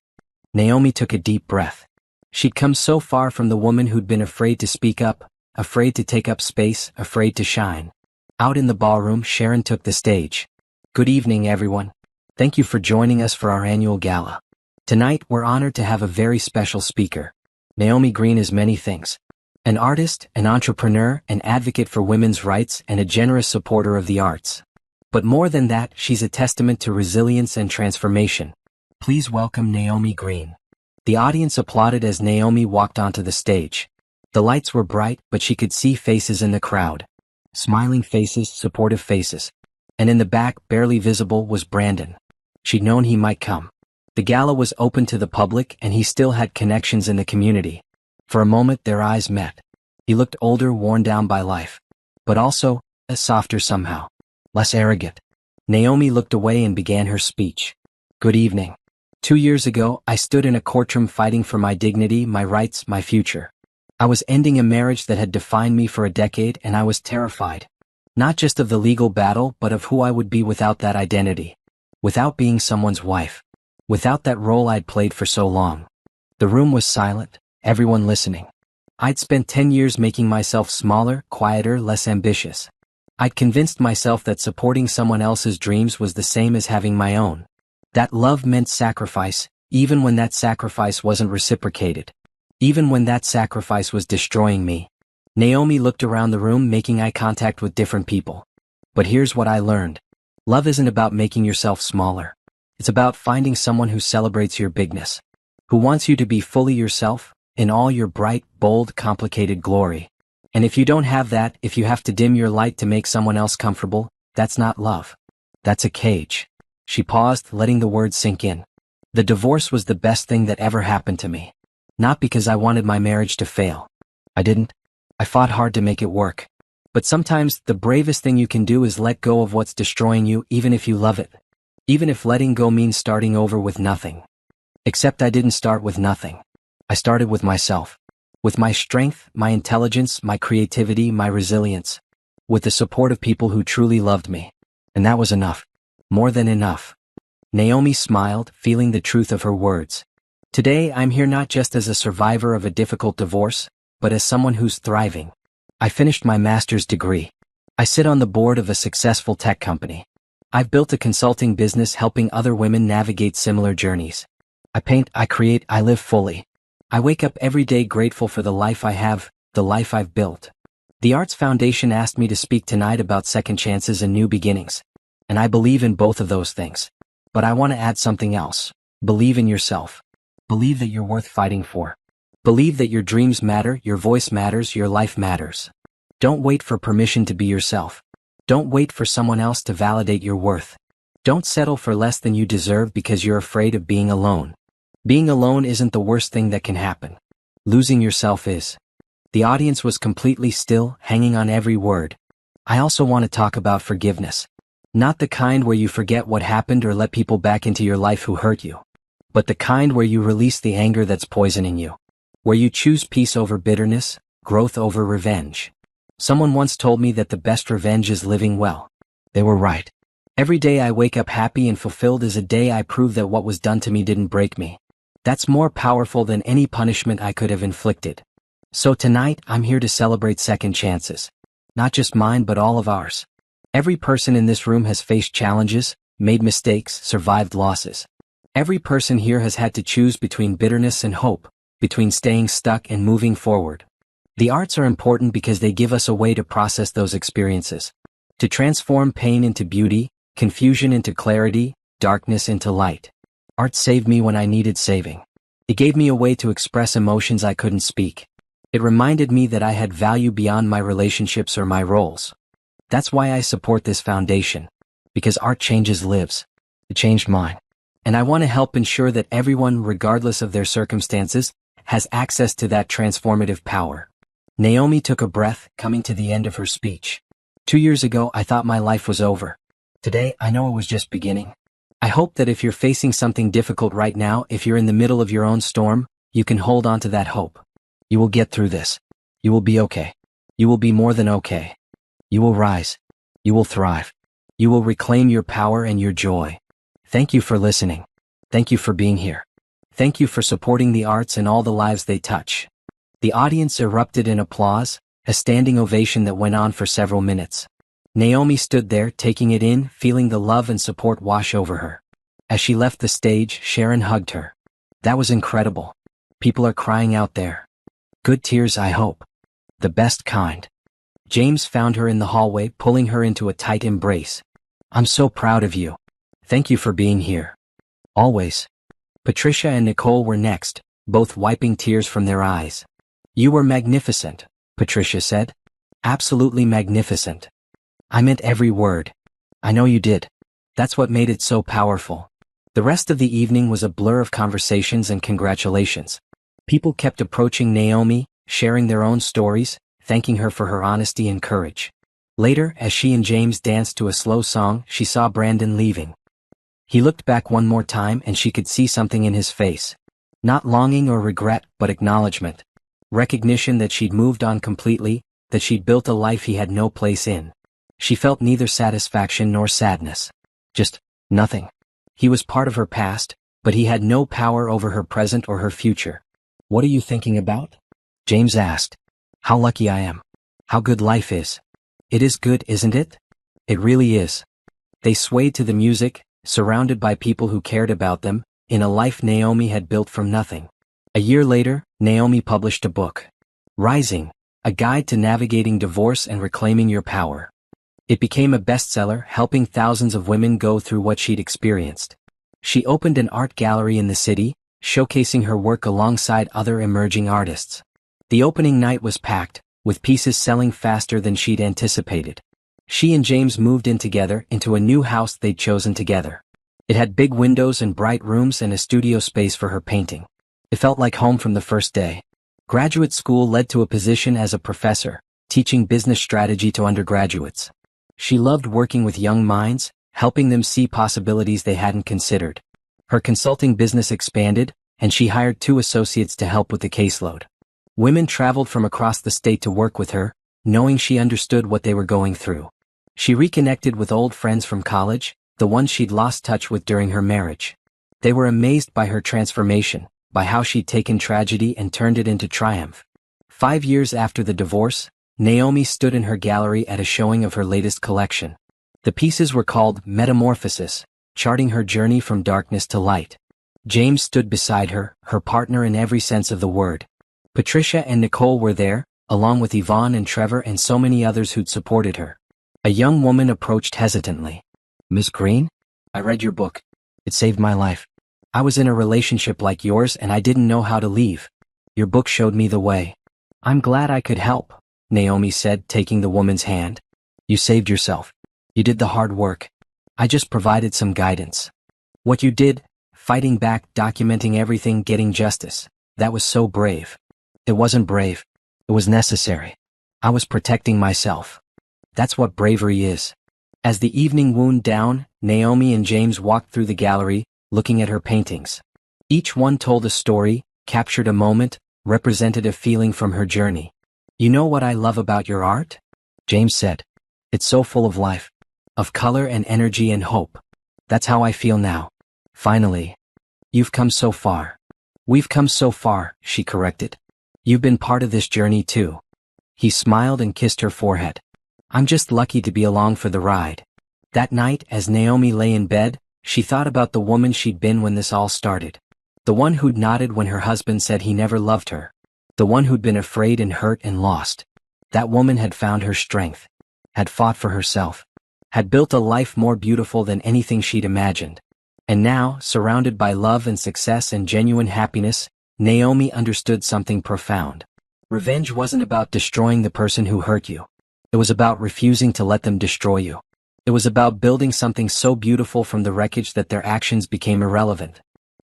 Naomi took a deep breath. She'd come so far from the woman who'd been afraid to speak up, afraid to take up space, afraid to shine. Out in the ballroom, Sharon took the stage. "Good evening, everyone. Thank you for joining us for our annual gala. Tonight, we're honored to have a very special speaker. Naomi Green is many things. An artist, an entrepreneur, an advocate for women's rights, and a generous supporter of the arts. But more than that, she's a testament to resilience and transformation. Please welcome Naomi Green. The audience applauded as Naomi walked onto the stage. The lights were bright, but she could see faces in the crowd. Smiling faces, supportive faces. And in the back, barely visible, was Brandon. She'd known he might come. The gala was open to the public, and he still had connections in the community. For a moment, their eyes met. He looked older, worn down by life. But also, softer somehow. Less arrogant. Naomi looked away and began her speech. Good evening. 2 years ago, I stood in a courtroom fighting for my dignity, my rights, my future. I was ending a marriage that had defined me for a decade, and I was terrified. Not just of the legal battle, but of who I would be without that identity. Without being someone's wife. Without that role I'd played for so long. The room was silent, everyone listening. I'd spent 10 years making myself smaller, quieter, less ambitious. I'd convinced myself that supporting someone else's dreams was the same as having my own. That love meant sacrifice, even when that sacrifice wasn't reciprocated. Even when that sacrifice was destroying me. Naomi looked around the room, making eye contact with different people. But here's what I learned. Love isn't about making yourself smaller. It's about finding someone who celebrates your bigness. Who wants you to be fully yourself, in all your bright, bold, complicated glory. And if you don't have that, if you have to dim your light to make someone else comfortable, that's not love. That's a cage. She paused, letting the words sink in. The divorce was the best thing that ever happened to me. Not because I wanted my marriage to fail. I didn't. I fought hard to make it work. But sometimes, the bravest thing you can do is let go of what's destroying you, even if you love it. Even if letting go means starting over with nothing. Except I didn't start with nothing. I started with myself. With my strength, my intelligence, my creativity, my resilience. With the support of people who truly loved me. And that was enough. More than enough. Naomi smiled, feeling the truth of her words. Today, I'm here not just as a survivor of a difficult divorce, but as someone who's thriving. I finished my master's degree. I sit on the board of a successful tech company. I've built a consulting business helping other women navigate similar journeys. I paint, I create, I live fully. I wake up every day grateful for the life I have, the life I've built. The Arts Foundation asked me to speak tonight about second chances and new beginnings. And I believe in both of those things. But I want to add something else. Believe in yourself. Believe that you're worth fighting for. Believe that your dreams matter, your voice matters, your life matters. Don't wait for permission to be yourself. Don't wait for someone else to validate your worth. Don't settle for less than you deserve because you're afraid of being alone. Being alone isn't the worst thing that can happen. Losing yourself is. The audience was completely still, hanging on every word. I also want to talk about forgiveness. Not the kind where you forget what happened or let people back into your life who hurt you. But the kind where you release the anger that's poisoning you. Where you choose peace over bitterness, growth over revenge. Someone once told me that the best revenge is living well. They were right. Every day I wake up happy and fulfilled is a day I prove that what was done to me didn't break me. That's more powerful than any punishment I could have inflicted. So tonight, I'm here to celebrate second chances. Not just mine, but all of ours. Every person in this room has faced challenges, made mistakes, survived losses. Every person here has had to choose between bitterness and hope, between staying stuck and moving forward. The arts are important because they give us a way to process those experiences. To transform pain into beauty, confusion into clarity, darkness into light. Art saved me when I needed saving. It gave me a way to express emotions I couldn't speak. It reminded me that I had value beyond my relationships or my roles. That's why I support this foundation. Because art changes lives. It changed mine. And I want to help ensure that everyone, regardless of their circumstances, has access to that transformative power. Naomi took a breath, coming to the end of her speech. 2 years ago, I thought my life was over. Today, I know it was just beginning. I hope that if you're facing something difficult right now, if you're in the middle of your own storm, you can hold on to that hope. You will get through this. You will be okay. You will be more than okay. You will rise. You will thrive. You will reclaim your power and your joy. Thank you for listening. Thank you for being here. Thank you for supporting the arts and all the lives they touch. The audience erupted in applause, a standing ovation that went on for several minutes. Naomi stood there, taking it in, feeling the love and support wash over her. As she left the stage, Sharon hugged her. That was incredible. People are crying out there. Good tears, I hope. The best kind. James found her in the hallway, pulling her into a tight embrace. I'm so proud of you. Thank you for being here. Always. Patricia and Nicole were next, both wiping tears from their eyes. You were magnificent, Patricia said. Absolutely magnificent. I meant every word. I know you did. That's what made it so powerful. The rest of the evening was a blur of conversations and congratulations. People kept approaching Naomi, sharing their own stories, thanking her for her honesty and courage. Later, as she and James danced to a slow song, she saw Brandon leaving. He looked back one more time and she could see something in his face. Not longing or regret, but acknowledgement. Recognition that she'd moved on completely, that she'd built a life he had no place in. She felt neither satisfaction nor sadness. Just nothing. He was part of her past, but he had no power over her present or her future. What are you thinking about? James asked. How lucky I am. How good life is. It is good, isn't it? It really is. They swayed to the music, surrounded by people who cared about them, in a life Naomi had built from nothing. A year later, Naomi published a book. Rising, a guide to navigating divorce and reclaiming your power. It became a bestseller, helping thousands of women go through what she'd experienced. She opened an art gallery in the city, showcasing her work alongside other emerging artists. The opening night was packed, with pieces selling faster than she'd anticipated. She and James moved in together into a new house they'd chosen together. It had big windows and bright rooms and a studio space for her painting. It felt like home from the first day. Graduate school led to a position as a professor, teaching business strategy to undergraduates. She loved working with young minds, helping them see possibilities they hadn't considered. Her consulting business expanded, and she hired 2 associates to help with the caseload. Women traveled from across the state to work with her, knowing she understood what they were going through. She reconnected with old friends from college, the ones she'd lost touch with during her marriage. They were amazed by her transformation, by how she'd taken tragedy and turned it into triumph. 5 years after the divorce, Naomi stood in her gallery at a showing of her latest collection. The pieces were called Metamorphosis, charting her journey from darkness to light. James stood beside her, her partner in every sense of the word. Patricia and Nicole were there, along with Yvonne and Trevor and so many others who'd supported her. A young woman approached hesitantly. Miss Green? I read your book. It saved my life. I was in a relationship like yours and I didn't know how to leave. Your book showed me the way. I'm glad I could help, Naomi said, taking the woman's hand. You saved yourself. You did the hard work. I just provided some guidance. What you did, fighting back, documenting everything, getting justice, that was so brave. It wasn't brave. It was necessary. I was protecting myself. That's what bravery is. As the evening wound down, Naomi and James walked through the gallery, looking at her paintings. Each one told a story, captured a moment, represented a feeling from her journey. You know what I love about your art? James said. It's so full of life, of color and energy and hope. That's how I feel now. Finally. You've come so far. We've come so far, she corrected. You've been part of this journey too. He smiled and kissed her forehead. I'm just lucky to be along for the ride. That night, as Naomi lay in bed, she thought about the woman she'd been when this all started. The one who'd nodded when her husband said he never loved her. The one who'd been afraid and hurt and lost. That woman had found her strength. Had fought for herself. Had built a life more beautiful than anything she'd imagined. And now, surrounded by love and success and genuine happiness, Naomi understood something profound. Revenge wasn't about destroying the person who hurt you. It was about refusing to let them destroy you. It was about building something so beautiful from the wreckage that their actions became irrelevant.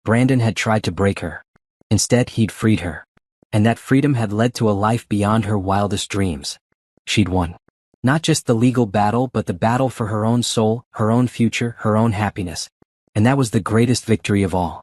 Brandon had tried to break her. Instead, he'd freed her. And that freedom had led to a life beyond her wildest dreams. She'd won. Not just the legal battle, but the battle for her own soul, her own future, her own happiness. And that was the greatest victory of all.